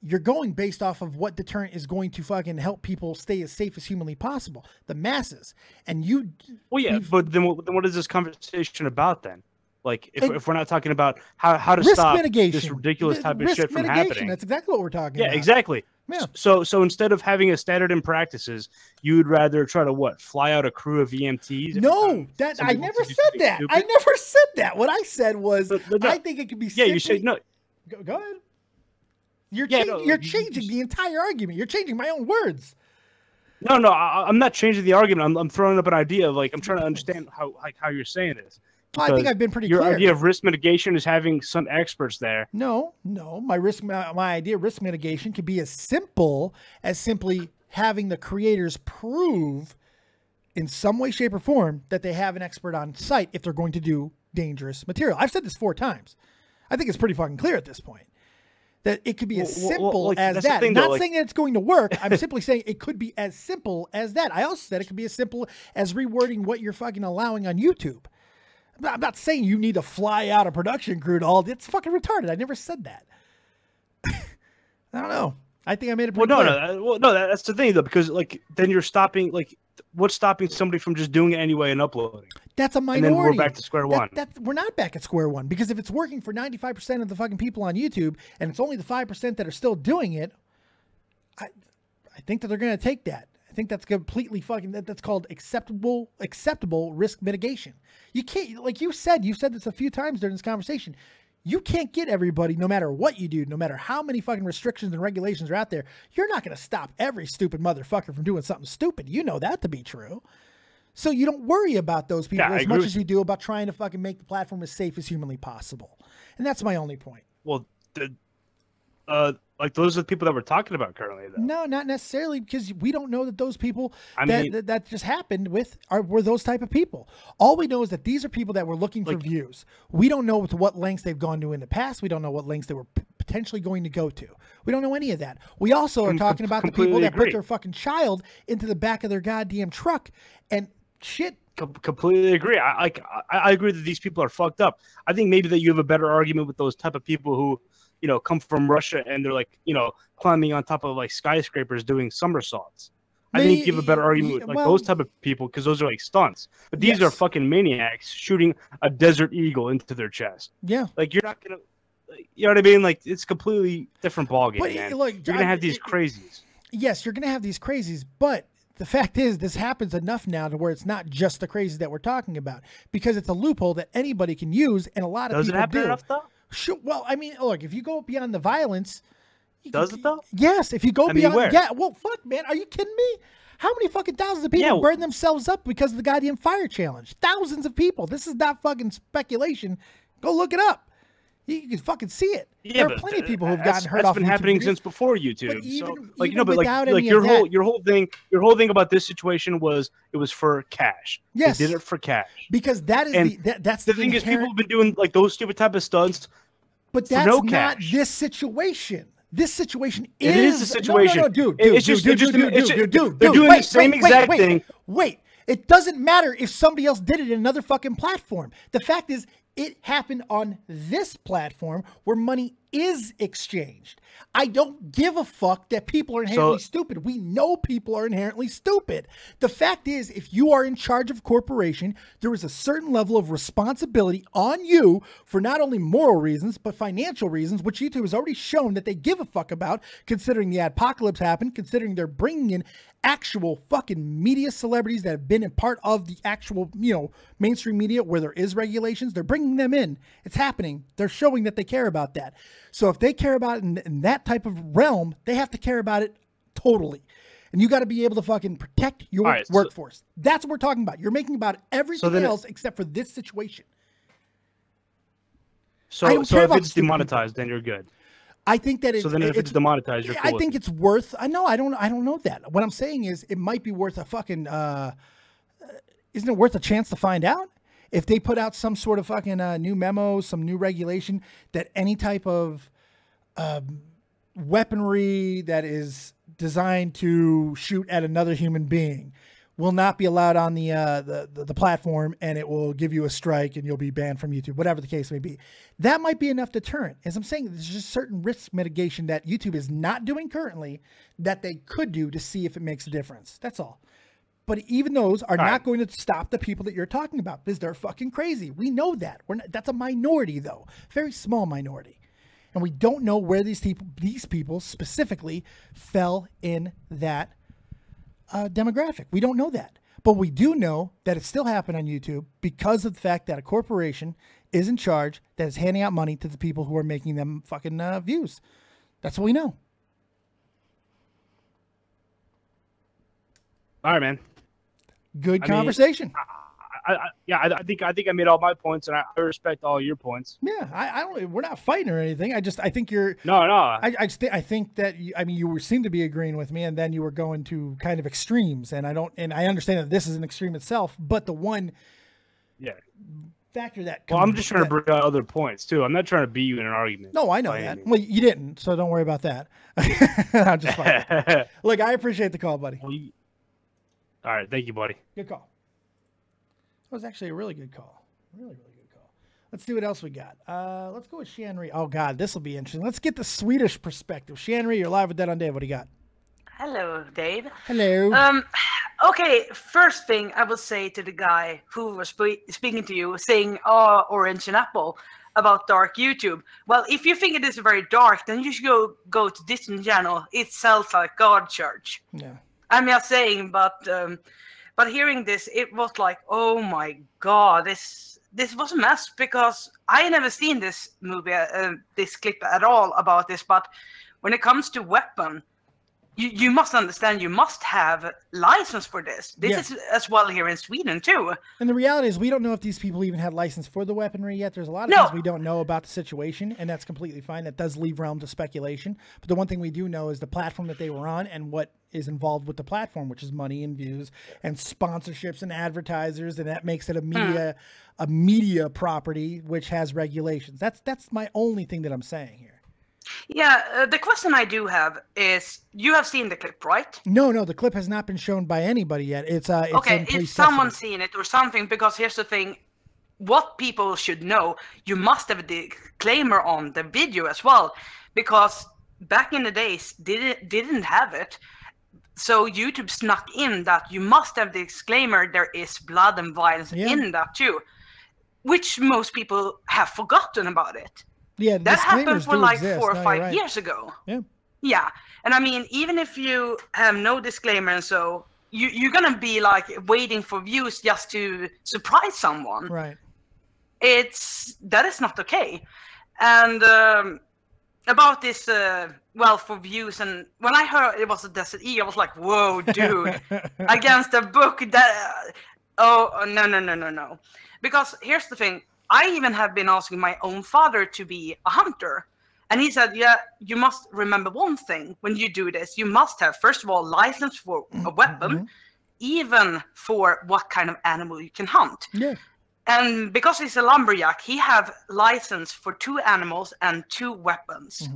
You're going based off of what deterrent is going to fucking help people stay as safe as humanly possible. The masses. And you... Well, yeah, but then what is this conversation about then? If we're not talking about how to stop this ridiculous type of shit from happening. That's exactly what we're talking about. Yeah, exactly. Yeah. So instead of having a standard in practices, you would rather try to fly out a crew of EMTs? No, I never said that. I never said that. What I said was I think it could be Yeah, you said no. Go ahead. You're changing the entire argument. You're changing my own words. No, I'm not changing the argument. I'm throwing up an idea of I'm trying to understand how you're saying this. Well, I think I've been pretty clear. Your idea of risk mitigation is having some experts there. No. My idea of risk mitigation could be as simple as simply having the creators prove in some way, shape, or form that they have an expert on site if they're going to do dangerous material. I've said this 4 times. I think it's pretty fucking clear at this point. That it could be as simple as that. I'm not saying that it's going to work. I'm simply saying it could be as simple as that. I also said it could be as simple as rewording what you're fucking allowing on YouTube. I'm not saying you need to fly out a production crew to all. It's fucking retarded. I never said that. I don't know. I think I made it pretty clear. No, that's the thing though, because then you're stopping. What's stopping somebody from just doing it anyway and uploading? That's a minority. And then we're back to square one. We're not back at square one, because if it's working for 95% of the fucking people on YouTube and it's only the 5% that are still doing it, I think that they're going to take that. I think that's completely fucking, that's called acceptable risk mitigation. You can't, like you've said this a few times during this conversation. You can't get everybody, no matter what you do, no matter how many fucking restrictions and regulations are out there. You're not going to stop every stupid motherfucker from doing something stupid. You know that to be true. So you don't worry about those people as much as you do about trying to fucking make the platform as safe as humanly possible. And that's my only point. Well, those are the people that we're talking about currently, though. No, not necessarily, because we don't know that those people that just happened with were those type of people. All we know is that these are people that were looking for views. We don't know to what lengths they've gone to in the past. We don't know what lengths they were potentially going to go to. We don't know any of that. We also are talking about the people that put their fucking child into the back of their goddamn truck and shit. Completely agree. I agree that these people are fucked up. I think maybe that you have a better argument with those type of people who, come from Russia and they're climbing on top of skyscrapers doing somersaults. I think you have a better argument with those type of people, because those are stunts. But these are fucking maniacs shooting a desert eagle into their chest. Yeah. You're not gonna, you know what I mean? It's completely different ballgame, man. Look, you're gonna have these crazies. Yes, you're gonna have these crazies, but the fact is, this happens enough now to where it's not just the crazies that we're talking about, because it's a loophole that anybody can use, and a lot of people do. Does it happen enough, though? Sure. Well, I mean, look, if you go beyond the violence, does it though? Yes. If you go beyond, where? Yeah. Well, fuck, man, are you kidding me? How many fucking thousands of people burn themselves up because of the goddamn fire challenge? Thousands of people. This is not fucking speculation. Go look it up. You can fucking see it. Yeah, there are plenty of people who've gotten hurt off That's been YouTube happening videos. since before YouTube. But even, so, like, even but without like any your of whole that, your whole thing about this situation was it was for cash. Yes. They did it for cash. Because that is And that's the thing is, people have been doing like those stupid type of stunts. But that's no not cash. this situation. This situation is. It is the situation. No, dude. They're doing the same exact thing. Wait. It doesn't matter if somebody else did it in another fucking platform. The fact is, it happened on this platform where money is exchanged. I don't give a fuck that people are inherently stupid. We know people are inherently stupid. The fact is, if you are in charge of a corporation, there is a certain level of responsibility on you for not only moral reasons, but financial reasons, which YouTube has already shown that they give a fuck about, considering the apocalypse happened, considering they're bringing in actual fucking media celebrities that have been a part of the actual, mainstream media where there is regulations. They're bringing them in. It's happening. They're showing that they care about that. So if they care about it in that type of realm, they have to care about it totally. And you got to be able to fucking protect your workforce. That's what we're talking about. You're making about everything else except for this situation. So if it's demonetized, then you're good. I think that so then if it's demonetized, you're cool. I think it's worth. I don't know that. What I'm saying is, it might be worth a fucking. Isn't it worth a chance to find out if they put out some sort of fucking new memo, some new regulation that any type of weaponry that is designed to shoot at another human being will not be allowed on the platform, and it will give you a strike and you'll be banned from YouTube, whatever the case may be. That might be enough deterrent. As I'm saying, there's just certain risk mitigation that YouTube is not doing currently that they could do to see if it makes a difference. That's all. But even those are not going to stop the people that you're talking about because they're fucking crazy. We know that. That's a minority, though. Very small minority. And we don't know where these people specifically fell in that demographic. We don't know that. But we do know that it still happened on YouTube because of the fact that a corporation is in charge that is handing out money to the people who are making them fucking views. That's what we know. All right, man. Good conversation. I think I made all my points, and I respect all your points. Yeah, I don't. We're not fighting or anything. I think you're. No. I think that you seem to be agreeing with me, and then you were going to kind of extremes, and I understand that this is an extreme itself, but the one. Yeah. Factor that. Well, I'm just trying to bring out other points too. I'm not trying to beat you in an argument. No, I know that. Well, you didn't, so don't worry about that. I'm just fine. Look, I appreciate the call, buddy. All right, thank you, buddy. Good call. That was actually a really good call. Really, really good call. Let's see what else we got. Let's go with Shanri. Oh, God, this will be interesting. Let's get the Swedish perspective. Shanri, you're live with Dead on Dave. What do you got? Hello, Dave. Hello. Okay, first thing I will say to the guy who was speaking to you, saying, oh, orange and apple, about dark YouTube. Well, if you think it is very dark, then you should go to Disney Channel. It sells like God Church. Yeah. I'm not saying, but hearing this, it was like, oh my God, this was a mess, because I never seen this movie, this clip at all about this. But when it comes to weapon, you must understand, you must have license for this. This is as well here in Sweden too. And the reality is, we don't know if these people even had license for the weaponry yet. There's a lot of things we don't know about the situation, and that's completely fine. That does leave realm to speculation. But the one thing we do know is the platform that they were on and what is involved with the platform, which is money and views and sponsorships and advertisers, and that makes it a media property which has regulations. That's my only thing that I'm saying here. Yeah, the question I do have is, you have seen the clip, right? No, the clip has not been shown by anybody yet. It's okay, is someone seen it or something? Because here's the thing, what people should know, you must have a disclaimer on the video as well, because back in the days, didn't have it. So YouTube snuck in that you must have the disclaimer, there is blood and violence in that too, which most people have forgotten about it. Yeah, that happened for like 4 or 5 years ago. Yeah, and I mean, even if you have no disclaimer, and so you're gonna be like waiting for views just to surprise someone. Right. That is not okay. And about this, well, for views, and when I heard it was a Desert E, I was like, whoa, dude, against a book that. Oh no. Because here's the thing. I even have been asking my own father to be a hunter. And he said, yeah, you must remember one thing when you do this. You must have, first of all, license for a weapon, even for what kind of animal you can hunt. Yeah. And because he's a lumberjack, he have license for 2 animals and 2 weapons.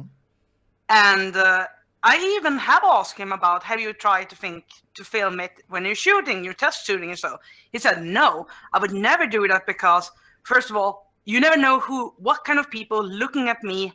And I even have asked him about, have you tried to film it when you're shooting, you're test shooting and so. He said, no, I would never do that because, first of all, you never know what kind of people looking at me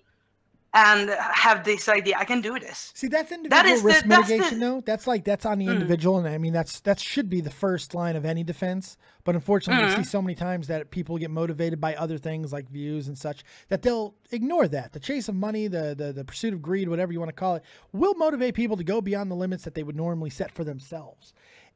and have this idea, I can do this. See, that's individual risk mitigation, though. That's on the individual, and I mean that should be the first line of any defense. But unfortunately, we see so many times that people get motivated by other things like views and such that they'll ignore that. The chase of money, the pursuit of greed, whatever you want to call it, will motivate people to go beyond the limits that they would normally set for themselves.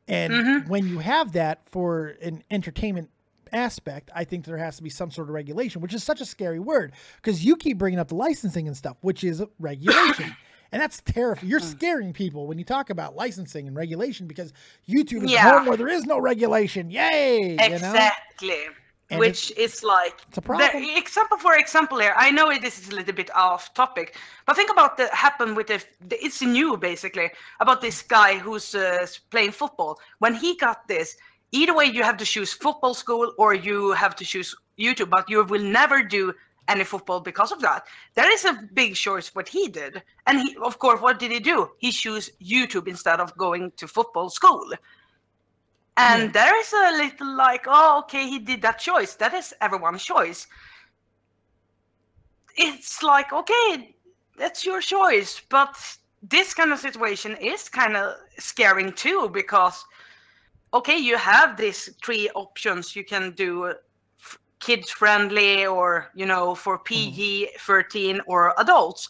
And when you have that for an entertainment aspect, I think there has to be some sort of regulation, which is such a scary word because you keep bringing up the licensing and stuff, which is regulation. And that's terrifying. You're scaring people when you talk about licensing and regulation because YouTube is a home where there is no regulation. Yay! Exactly. You know? Which is like, it's a problem. For example here, I know this is a little bit off topic, but think about what happened with it's new basically, about this guy who's playing football. When he got this, either way, you have to choose football school or you have to choose YouTube, but you will never do any football because of that. That is a big choice what he did. And he, of course, what did he do? He chose YouTube instead of going to football school. And there is a little like, oh, okay, he did that choice. That is everyone's choice. It's like, okay, that's your choice. But this kind of situation is kind of scaring too because okay, you have these 3 options. You can do kids friendly or, you know, for PG-13 or adults.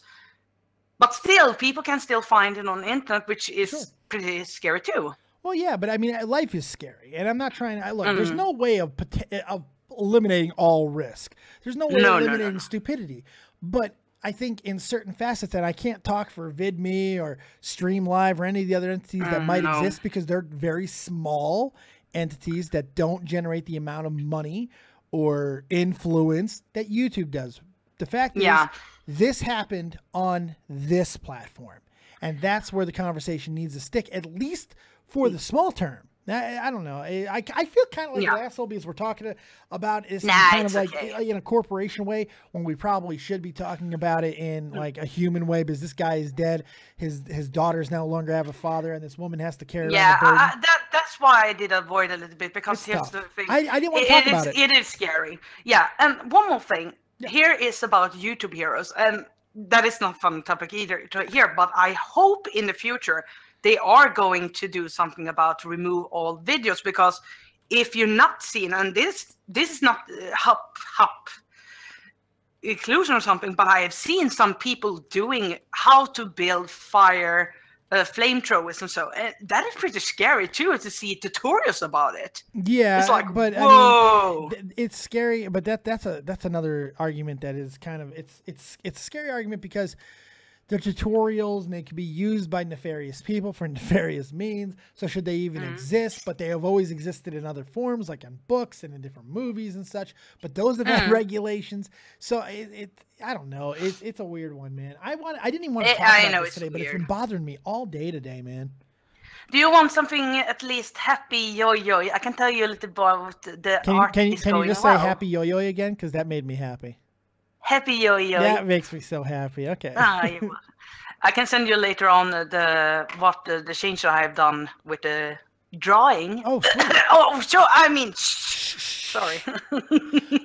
But still, people can still find it on the internet, which is pretty scary too. Well, yeah, but I mean, life is scary. And I'm not trying to, look, there's no way of eliminating all risk. There's no way of eliminating stupidity. But I think in certain facets, and I can't talk for VidMe or Streamlive or any of the other entities that might exist because they're very small entities that don't generate the amount of money or influence that YouTube does. The fact is, this happened on this platform, and that's where the conversation needs to stick, at least for the small term. I don't know. I feel kind of like an asshole because we're talking about it kind of like in a corporation way when we probably should be talking about it in like a human way because this guy is dead. His daughters no longer have a father, and this woman has to carry around the burden. That's why I did avoid a little bit because here's the thing. I didn't want to talk about it. It is scary. Yeah, and one more thing. Here is about YouTube heroes, and that is not a fun topic either to hear, but I hope in the future they are going to do something about to remove all videos because if you're not seen, and this is not hop inclusion or something, but I have seen some people doing how to build fire flamethrowers and so, and that is pretty scary too to see tutorials about it. Yeah, it's like, but whoa. I mean, it's scary, but that's another argument that is kind of it's a scary argument because they're tutorials and they can be used by nefarious people for nefarious means. So should they even exist? But they have always existed in other forms, like in books and in different movies and such. But those have had regulations. So I don't know. It's a weird one, man. I didn't even want to talk about this today, but it's been bothering me all day today, man. Do you want something at least happy yo-yo? I can tell you a little about the art. Can you just say happy yo-yo again? Because that made me happy. Happy yo-yo. That makes me so happy. Okay. I can send you later on the change I have done with the drawing. Oh, sweet. Oh, sure. I mean, sorry.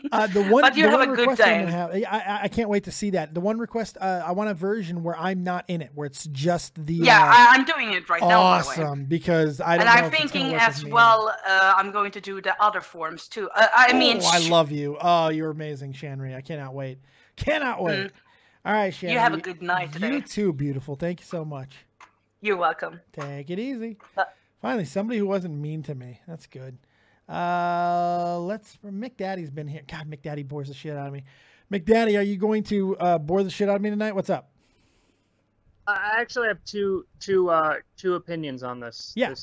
But you have a good day. I can't wait to see that. The one request, I want a version where I'm not in it, where it's just the. Yeah, I'm doing it right now. Awesome, because I don't know. And I'm thinking as well. I'm going to do the other forms too. I mean, I love you. Oh, you're amazing, Shanri. I cannot wait. Cannot wait. All right, Shanri. You have a good night today. You too, beautiful. Thank you so much. You're welcome. Take it easy. Finally, somebody who wasn't mean to me. That's good. McDaddy's been here. God, McDaddy bores the shit out of me. McDaddy, are you going to bore the shit out of me tonight? What's up? I actually have two opinions on this. Yeah.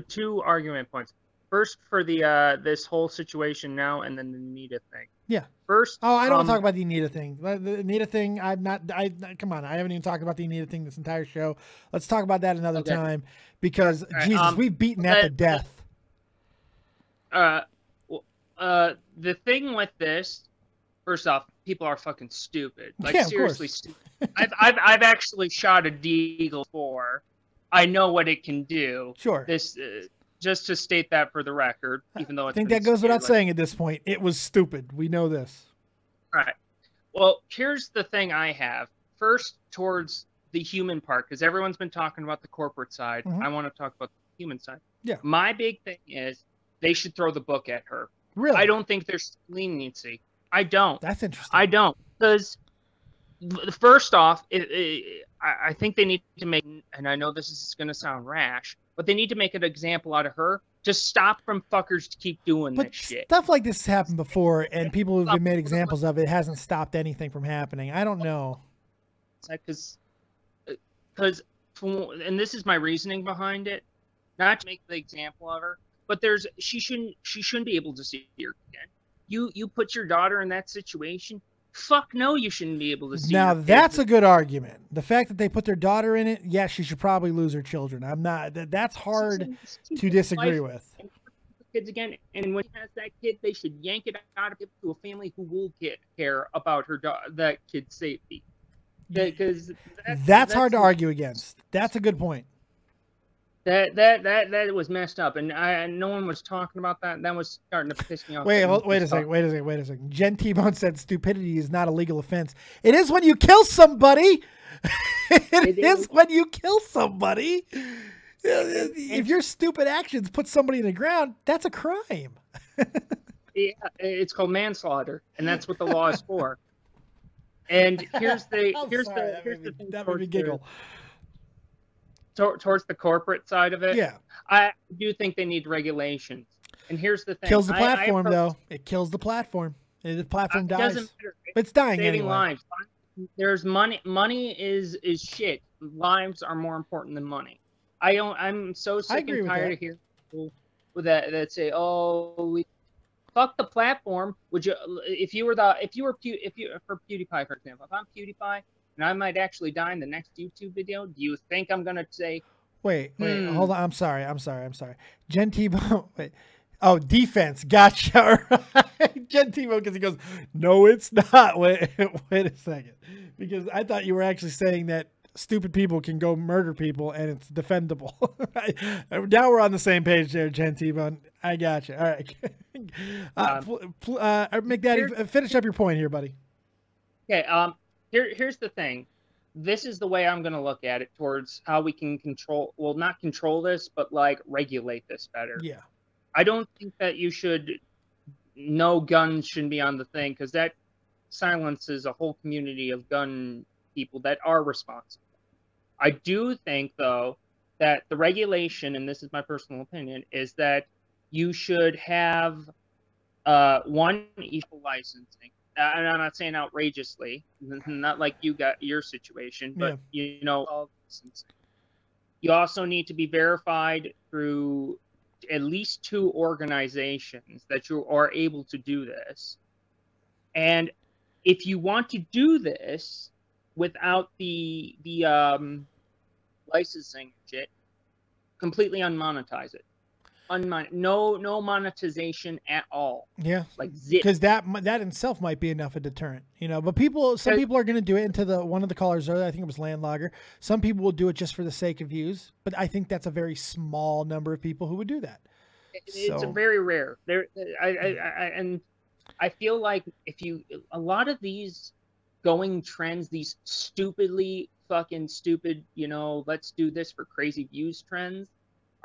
Two argument points. first for the this whole situation now, and then the Anita thing. Yeah. First. Oh, I don't want to talk about the Anita thing. The Anita thing, come on, I haven't even talked about the Anita thing this entire show. Let's talk about that another time because, right, Jesus, we've beaten that to death. The thing with this, first off, people are fucking stupid. Like, yeah, seriously stupid. I've actually shot a deagle before. I know what it can do. Sure. This, just to state that for the record, even though I think that goes without saying at this point. It was stupid. We know this. Right. Well, here's the thing I have. First, towards the human part, because everyone's been talking about the corporate side. I want to talk about the human side. Yeah. My big thing is they should throw the book at her. Really? I don't think there's leniency. I don't. That's interesting. I don't. Because first off, I think they need to make, and I know this is going to sound rash, but they need to make an example out of her to stop from fuckers to keep doing this shit. Stuff like this has happened before, and people who've been made examples of it hasn't stopped anything from happening. I don't know. Because, and this is my reasoning behind it, not to make the example of her, but she shouldn't be able to see her again. You put your daughter in that situation. Fuck no, you shouldn't be able to see. Now that's a good argument. The fact that they put their daughter in it, yeah, she should probably lose her children. I'm not. That's hard to disagree with. Kids again, and when she has that kid, they should yank it out of it to a family who will care about that kid's safety. Because that's hard to argue against. That's a good point. That was messed up, and no one was talking about that. That was starting to piss me off. Wait a second. Jen T-Bone said stupidity is not a legal offense. It is when you kill somebody. it is when you kill somebody. If your stupid actions put somebody in the ground, that's a crime. Yeah, it's called manslaughter, and that's what the law is for. And here's the thing. That made me giggle. Towards the corporate side of it, yeah, I do think they need regulations. And here's the thing: kills the platform, though. It kills the platform. The platform dies. Doesn't matter. It's dying saving anyway. Lives. There's money. Money is shit. Lives are more important than money. I'm so sick and tired of hearing people with that say, "Oh, we fuck the platform." Would you, if you were for PewDiePie, for example, if I'm PewDiePie and I might actually die in the next YouTube video, do you think I'm gonna say? Wait, hold on. I'm sorry. Jen T-Bone. Wait. Oh, defense. Gotcha. Jen T-Bone, because he goes, no, it's not. Wait a second. Because I thought you were actually saying that stupid people can go murder people and it's defendable. Now we're on the same page there, Jen T-Bone. I gotcha. All right. McDaddy, finish up your point here, buddy. Okay. Here's the thing. This is the way I'm going to look at it towards how we can not control this, but like regulate this better. Yeah. I don't think that no guns shouldn't be on the thing, because that silences a whole community of gun people that are responsible. I do think, though, that the regulation, and this is my personal opinion, is that you should have one, equal licensing. And I'm not saying outrageously, not like you got your situation, but licensing. You also need to be verified through at least 2 organizations that you are able to do this. And if you want to do this without the licensing shit, completely unmonetize it. No monetization at all. Yeah, like zip. Because that in itself might be enough a deterrent, But some people are going to do it. Into one of the callers earlier, I think it was Landlogger. Some people will do it just for the sake of views, but I think that's a very small number of people who would do that. It's a very rare. And I feel like a lot of these going trends, these stupidly fucking stupid, let's do this for crazy views trends,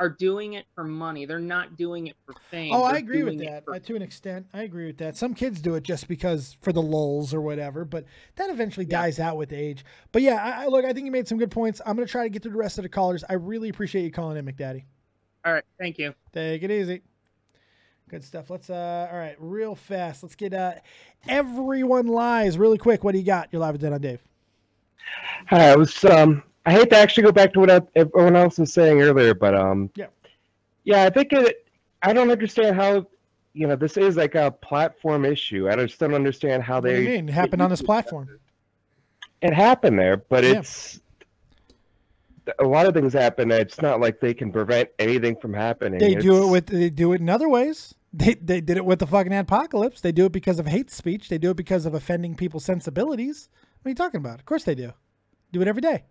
are doing it for money. They're not doing it for fame. Oh, I agree with that. To an extent, I agree with that. Some kids do it just because for the lulz or whatever, but that eventually dies out with age. But yeah, look, I think you made some good points. I'm going to try to get through the rest of the callers. I really appreciate you calling in, McDaddy. All right. Thank you. Take it easy. Good stuff. Let's, all right, real fast. Let's get Everyone Lies really quick. What do you got? You're live with Dead on Dave. Hi, I hate to actually go back to what everyone else was saying earlier, but yeah, I think I don't understand how, this is like a platform issue. I just don't understand how What do you mean? It happened on this platform. It happened there, but Yeah. it's a lot of things happen. It's not like they can prevent anything from happening. They do it in other ways. They did it with the fucking apocalypse. They do it because of hate speech. They do it because of offending people's sensibilities. What are you talking about? Of course they do. Do it every day.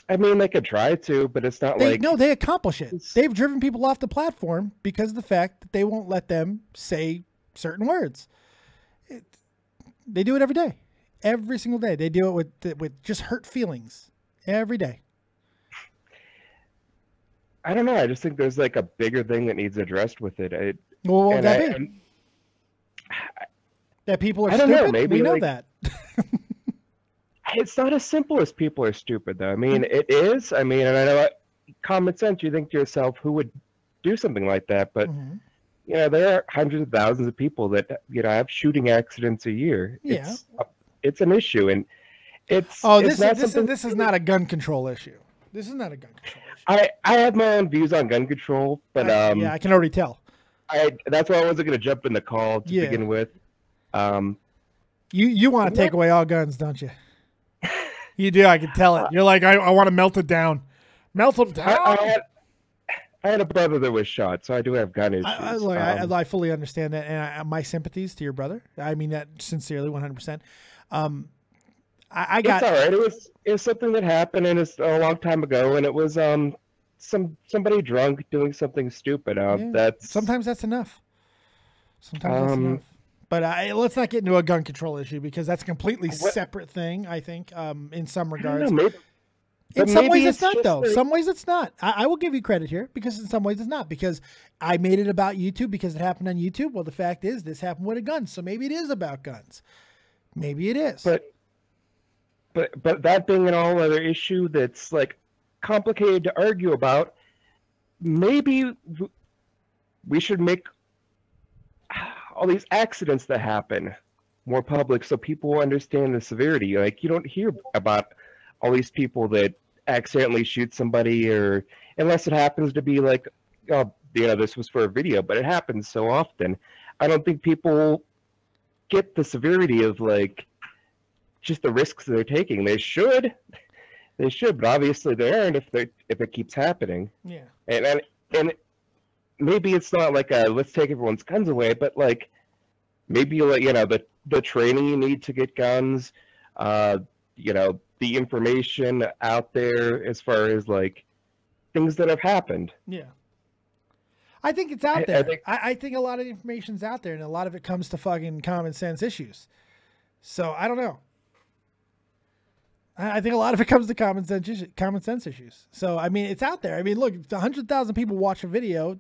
I mean, they could try to, but it's not No, they accomplish it. They've driven people off the platform because of the fact that they won't let them say certain words. They do it every day. Every single day. They do it with just hurt feelings. Every day. I don't know. I just think there's like a bigger thing that needs addressed with it. What would that be? That people are I don't stupid? know, maybe we know like- that. It's not as simple as people are stupid, though. I mean, it is. I mean, and I know common sense, you think to yourself, who would do something like that? But, there are hundreds of thousands of people that, have shooting accidents a year. Yeah. It's an issue, and it's... Oh, it's this is not a gun control issue. This is not a gun control issue. I have my own views on gun control, but... yeah, I can already tell. That's why I wasn't going to jump in the call to begin with. You want to take away all guns, don't you? You do. I can tell it. You're like, I want to melt it down. Melt them down. I had a brother that was shot, so I do have gun issues. I fully understand that, and my sympathies to your brother. I mean that sincerely, 100%. I got. It's all right. It was something that happened, and it's a long time ago, and it was somebody drunk doing something stupid. Sometimes that's enough. Sometimes that's enough. But let's not get into a gun control issue because that's a completely separate thing, I think, in some regards. In some ways it's not, though. Some ways it's not. I will give you credit here because in some ways it's not. Because I made it about YouTube because it happened on YouTube. Well, the fact is this happened with a gun. So maybe it is about guns. Maybe it is. But that being an all other issue that's like complicated to argue about, maybe we should make all these accidents that happen more public so people understand the severity. Like, you don't hear about all these people that accidentally shoot somebody, or unless it happens to be like, this was for a video, but it happens so often. I don't think people get the severity of like just the risks they're taking. They should, but obviously they aren't if it keeps happening. Yeah. And maybe it's not like let's take everyone's guns away, but like maybe like the training you need to get guns, the information out there as far as like things that have happened. Yeah. I think it's out there. I think a lot of information's out there, and a lot of it comes to fucking common sense issues. So I don't know. I think a lot of it comes to common sense issues. So I mean, it's out there. I mean, look, if 100,000 people watch a video,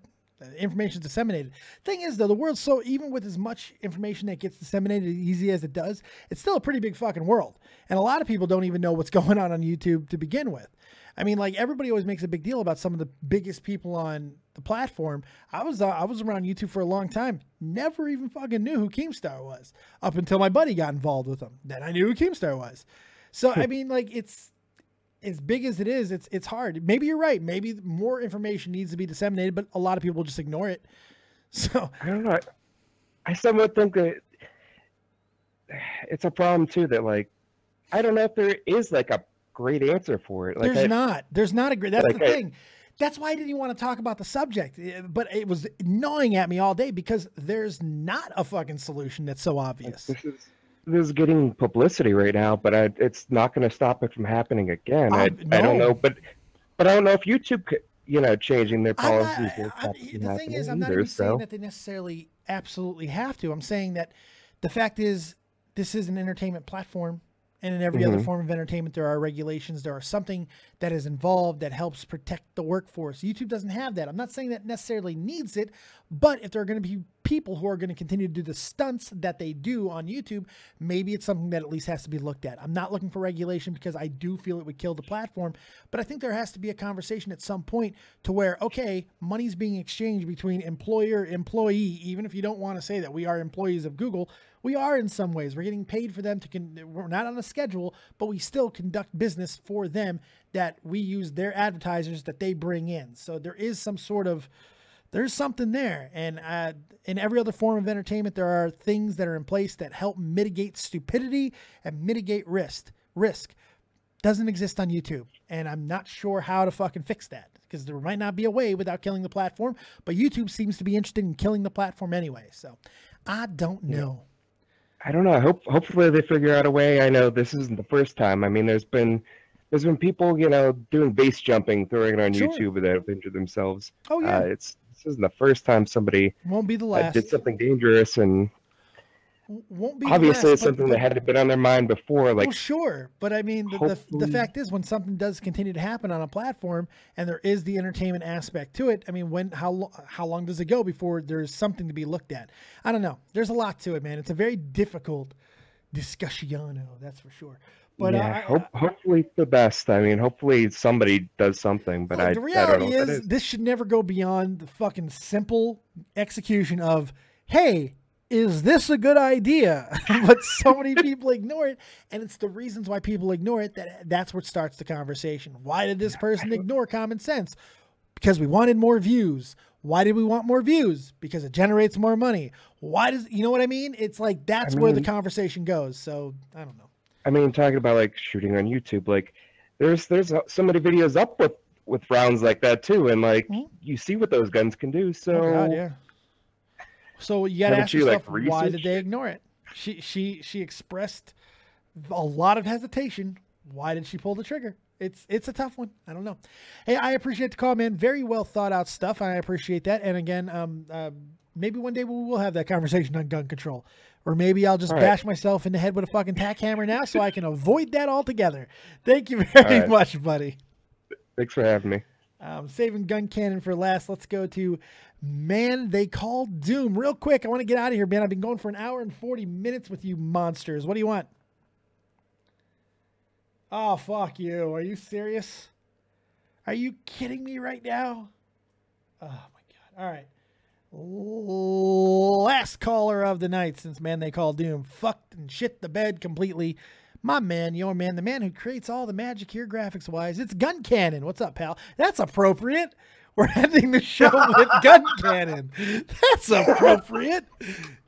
information is disseminated. Thing is, though, the world's so, even with as much information that gets disseminated as easy as it does, it's still a pretty big fucking world. And a lot of people don't even know what's going on YouTube to begin with. I mean, like, everybody always makes a big deal about some of the biggest people on the platform. I was around YouTube for a long time. Never even fucking knew who Keemstar was up until my buddy got involved with him. Then I knew who Keemstar was. So, I mean, like, it's as big as it is, it's hard. Maybe you're right. Maybe more information needs to be disseminated, but a lot of people just ignore it. So I don't know. I somewhat think that it's a problem too. That like, I don't know if there is like a great answer for it. Like, There's not a great. That's the thing. That's why I didn't even want to talk about the subject, but it was gnawing at me all day because there's not a fucking solution that's so obvious. This is getting publicity right now, but it's not going to stop it from happening again. I don't know, but I don't know if YouTube could, changing their policies. The thing is, I'm not even saying that they necessarily absolutely have to. I'm saying that the fact is, this is an entertainment platform, and in every other form of entertainment, there are regulations. There are something that is involved that helps protect the workforce. YouTube doesn't have that. I'm not saying that necessarily needs it, but if there are going to be people who are going to continue to do the stunts that they do on YouTube, maybe it's something that at least has to be looked at. I'm not looking for regulation because I do feel it would kill the platform, but I think there has to be a conversation at some point to where, okay, money's being exchanged between employer, employee, even if you don't want to say that we are employees of Google. We are in some ways. We're getting paid for them we're not on a schedule, but we still conduct business for them, that we use their advertisers that they bring in. So there is some sort of there's something there. And in every other form of entertainment, there are things that are in place that help mitigate stupidity and mitigate risk. Doesn't exist on YouTube. And I'm not sure how to fucking fix that, because there might not be a way without killing the platform, but YouTube seems to be interested in killing the platform anyway. So I don't know. I don't know. Hopefully they figure out a way. I know this isn't the first time. I mean, there's been people, you know, doing base jumping, throwing it on YouTube that have injured themselves. Oh yeah. This isn't the first time somebody won't be the last. Did something dangerous, and won't be obviously last, it's something that had been on their mind before. Like, well, sure, but I mean, the fact is, when something does continue to happen on a platform, and there is the entertainment aspect to it, I mean, how long does it go before there's something to be looked at? I don't know. There's a lot to it, man. It's a very difficult discussion, that's for sure. But yeah, hopefully the best. I mean, hopefully somebody does something. But the reality is, this should never go beyond the fucking simple execution of, hey, is this a good idea? But so many people ignore it, and it's the reasons why people ignore it that's what starts the conversation. Why did this person ignore common sense? Because we wanted more views. Why did we want more views? Because it generates more money. Why does, you know what I mean? It's like that's where the conversation goes. So I don't know. I mean, talking about like shooting on YouTube, like there's so many videos up with rounds like that too, and like you see what those guns can do. So oh God, yeah. So you gotta ask yourself, why did they ignore it? She expressed a lot of hesitation. Why did she pull the trigger? It's a tough one. I don't know. Hey, I appreciate the call, man. Very well thought out stuff. I appreciate that. And again, maybe one day we will have that conversation on gun control, or maybe I'll just bash myself in the head with a fucking tack hammer now, so I can avoid that altogether. Thank you very much, buddy. Thanks for having me. Saving Guncannon for last. Let's go to Man They Call Doom. Real quick, I want to get out of here, man. I've been going for an hour and 40 minutes with you monsters. What do you want? Oh, fuck you. Are you serious? Are you kidding me right now? Oh, my God. All right. Last caller of the night, since Man They Call Doom fucked and shit the bed completely. My man, your man, the man who creates all the magic here graphics-wise. It's Guncannon. What's up, pal? That's appropriate. We're ending the show with Guncannon. That's appropriate.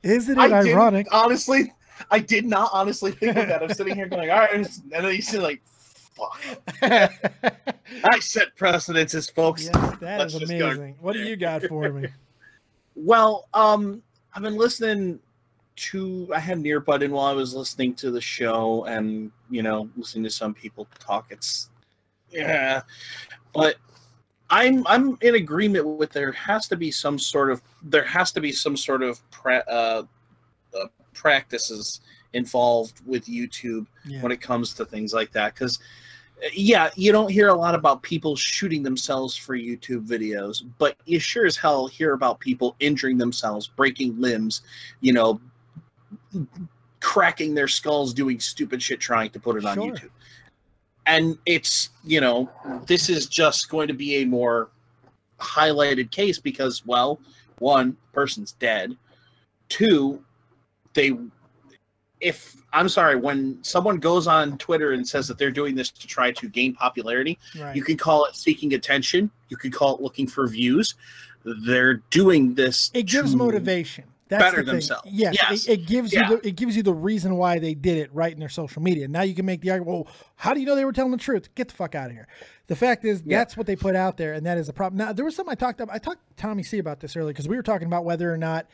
Isn't it ironic? Honestly, I did not honestly think of that. I'm sitting here going, all right, and then you see like, fuck. I set precedences, folks. Yes, that is amazing. What do you got for me? Well, I've been listening I had an earbud in while I was listening to the show, and you know, listening to some people talk. But I'm in agreement with there has to be some sort of practices involved with YouTube when it comes to things like that, because you don't hear a lot about people shooting themselves for YouTube videos, but you sure as hell hear about people injuring themselves, breaking limbs, you know, cracking their skulls doing stupid shit trying to put it on YouTube. And it's, you know, this is just going to be a more highlighted case because, well, one, person's dead. Two, when someone goes on Twitter and says that they're doing this to try to gain popularity, you can call it seeking attention. You could call it looking for views. They're doing this. It gives motivation. That's better themselves. Yes. It gives you the reason why they did it right in their social media. Now you can make the argument, well, how do you know they were telling the truth? Get the fuck out of here. The fact is, that's what they put out there, and that is a problem. Now, there was something I talked to Tommy C about this earlier, because we were talking about whether or not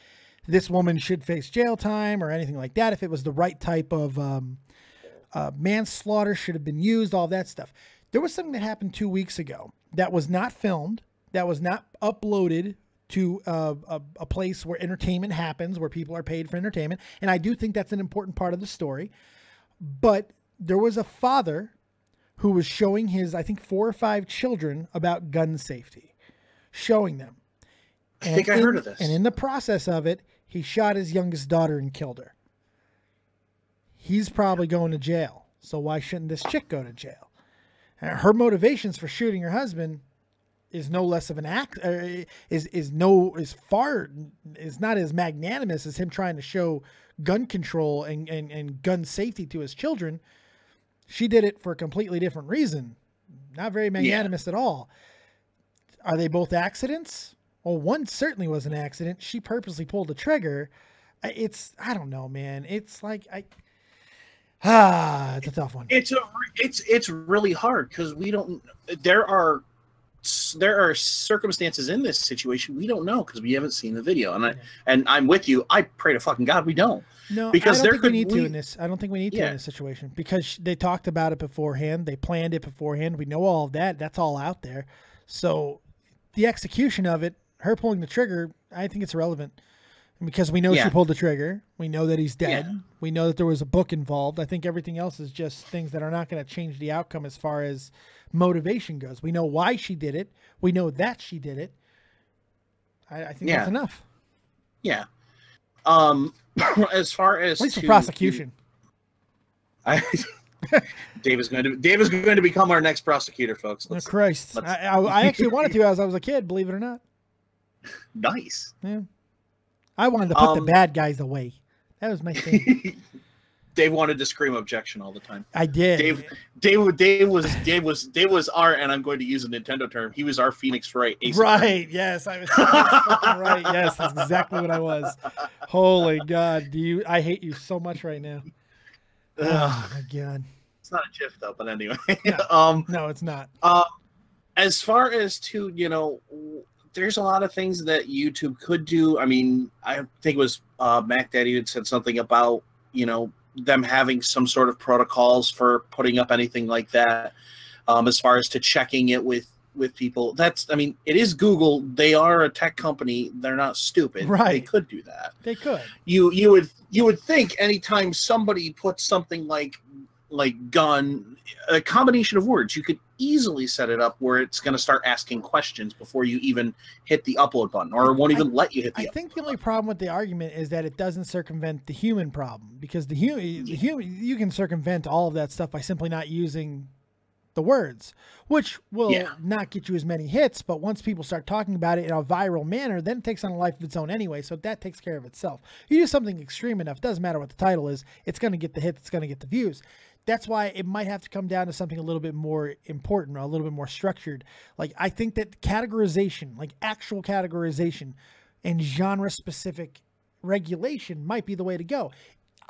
this woman should face jail time or anything like that, if it was the right type of manslaughter should have been used, all that stuff. There was something that happened 2 weeks ago that was not filmed, that was not uploaded to a place where entertainment happens, where people are paid for entertainment. And I do think that's an important part of the story. But there was a father who was showing his, I think, 4 or 5 children about gun safety, showing them. I think I heard of this. And in the process of it, he shot his youngest daughter and killed her. He's probably going to jail. So why shouldn't this chick go to jail? And her motivations for shooting her husband is no less of an act, is not as magnanimous as him trying to show gun control and gun safety to his children. She did it for a completely different reason. Not very magnanimous at all. Are they both accidents? Well, one certainly was an accident. She purposely pulled the trigger. I don't know, man. It's like it's a tough one. It's really hard because we don't. There are circumstances in this situation we don't know because we haven't seen the video, and I'm with you. I pray to fucking God we don't. No, because I don't think we need to in this. I don't think we need to in this situation because they talked about it beforehand. They planned it beforehand. We know all of that. That's all out there. So the execution of it, her pulling the trigger, I think it's irrelevant because we know she pulled the trigger. We know that he's dead. Yeah. We know that there was a book involved. I think everything else is just things that are not going to change the outcome as far as motivation goes. We know why she did it. We know that she did it. I think that's enough. Yeah. As far as at least for prosecution, Dave is going to become our next prosecutor, folks. Oh, Christ! I actually wanted to as I was a kid. Believe it or not. Nice. Yeah. I wanted to put the bad guys away. That was my thing. Dave wanted to scream objection all the time. I did. Dave was our, and I'm going to use a Nintendo term. He was our Phoenix Wright. Right. Yes, I was fucking right. Yes, that's exactly what I was. Holy God, I hate you so much right now. Oh my God. It's not a GIF though, but anyway. No, it's not. As far as there's a lot of things that YouTube could do. I mean, I think it was Mac Daddy had said something about them having some sort of protocols for putting up anything like that. As far as to checking it with people, it is Google. They are a tech company. They're not stupid. Right. They could do that. They could. You would think anytime somebody puts something like gun, a combination of words, you could easily set it up where it's going to start asking questions before you even hit the upload button, or it won't even let you hit the upload button. I think the only problem with the argument is that it doesn't circumvent the human problem, because the human you can circumvent all of that stuff by simply not using the words, which will not get you as many hits. But once people start talking about it in a viral manner, then it takes on a life of its own anyway. So that takes care of itself. You do something extreme enough, doesn't matter what the title is, it's going to get the hits, it's going to get the views. That's why it might have to come down to something a little bit more important or a little bit more structured. Like, I think that categorization, like actual categorization and genre-specific regulation might be the way to go.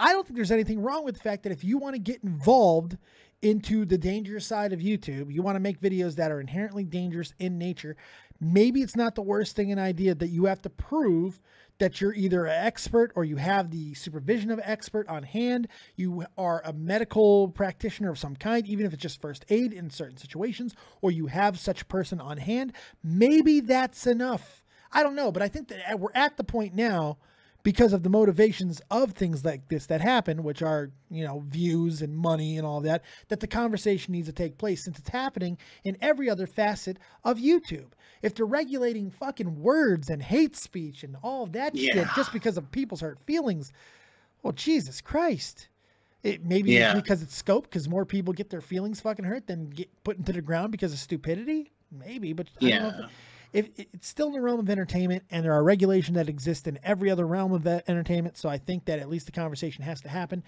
I don't think there's anything wrong with the fact that if you want to get involved into the dangerous side of YouTube, you want to make videos that are inherently dangerous in nature, maybe it's not the worst thing, an idea that you have to prove that you're either an expert or you have the supervision of an expert on hand. You are a medical practitioner of some kind, even if it's just first aid in certain situations, or you have such a person on hand. Maybe that's enough. I don't know, but I think that we're at the point now, because of the motivations of things like this that happen, which are, views and money and all that, that the conversation needs to take place, since it's happening in every other facet of YouTube. If they're regulating fucking words and hate speech and all that shit just because of people's hurt feelings, well, Jesus Christ. Maybe it's because it's scope, because more people get their feelings fucking hurt than get put into the ground because of stupidity. Maybe, but I don't know if it's still in the realm of entertainment, and there are regulations that exist in every other realm of that entertainment. So I think that at least the conversation has to happen.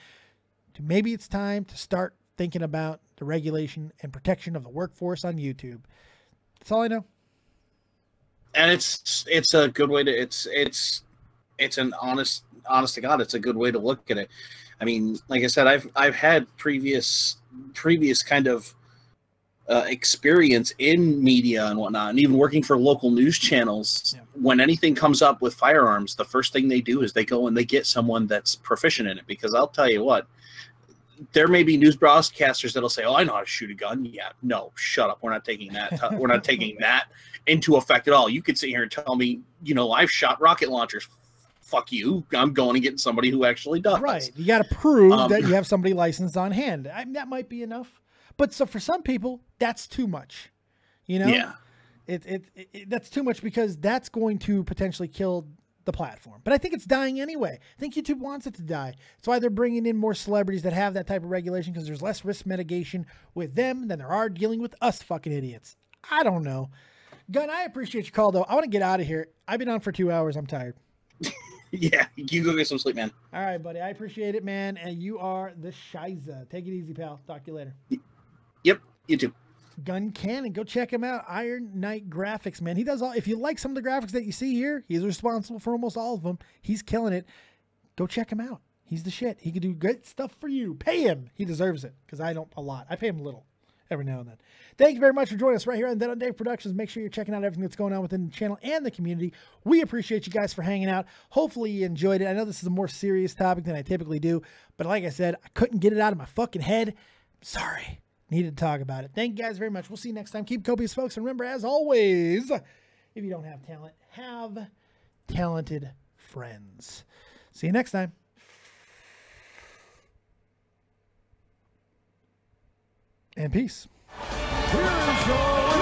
Maybe it's time to start thinking about the regulation and protection of the workforce on YouTube. That's all I know. And it's a good way to it's an honest to God, it's a good way to look at it. I mean, like I said, I've had previous kind of experience in media and whatnot, and even working for local news channels. When anything comes up with firearms, the first thing they do is they go and they get someone that's proficient in it, because I'll tell you what, there may be news broadcasters that'll say, "Oh, I know how to shoot a gun." Yeah, no, shut up. We're not taking that. We're not taking that into effect at all. You could sit here and tell me, I've shot rocket launchers. Fuck you. I'm going and getting somebody who actually does. Right. You got to prove that you have somebody licensed on hand. That might be enough. But so for some people, that's too much. Yeah. That's too much, because that's going to potentially kill the platform. But I think it's dying anyway. I think YouTube wants it to die. That's why they're bringing in more celebrities that have that type of regulation, because there's less risk mitigation with them than there are dealing with us fucking idiots. I don't know. Gun, I appreciate your call, though. I want to get out of here. I've been on for 2 hours. I'm tired. Yeah, you go get some sleep, man. All right, buddy. I appreciate it, man. And you are the Shiza. Take it easy, pal. Talk to you later. Yep, you too. Guncannon. Go check him out. Iron Knight Graphics, man. He does all. If you like some of the graphics that you see here, he's responsible for almost all of them. He's killing it. Go check him out. He's the shit. He can do great stuff for you. Pay him. He deserves it, because I don't a lot. I pay him a little every now and then. Thank you very much for joining us right here on Dead on Dave Productions. Make sure you're checking out everything that's going on within the channel and the community. We appreciate you guys for hanging out. Hopefully you enjoyed it. I know this is a more serious topic than I typically do, but like I said, I couldn't get it out of my fucking head. Sorry. Needed to talk about it. Thank you guys very much. We'll see you next time. Keep copious, folks. And remember, as always, if you don't have talent, have talented friends. See you next time. And peace. Here's your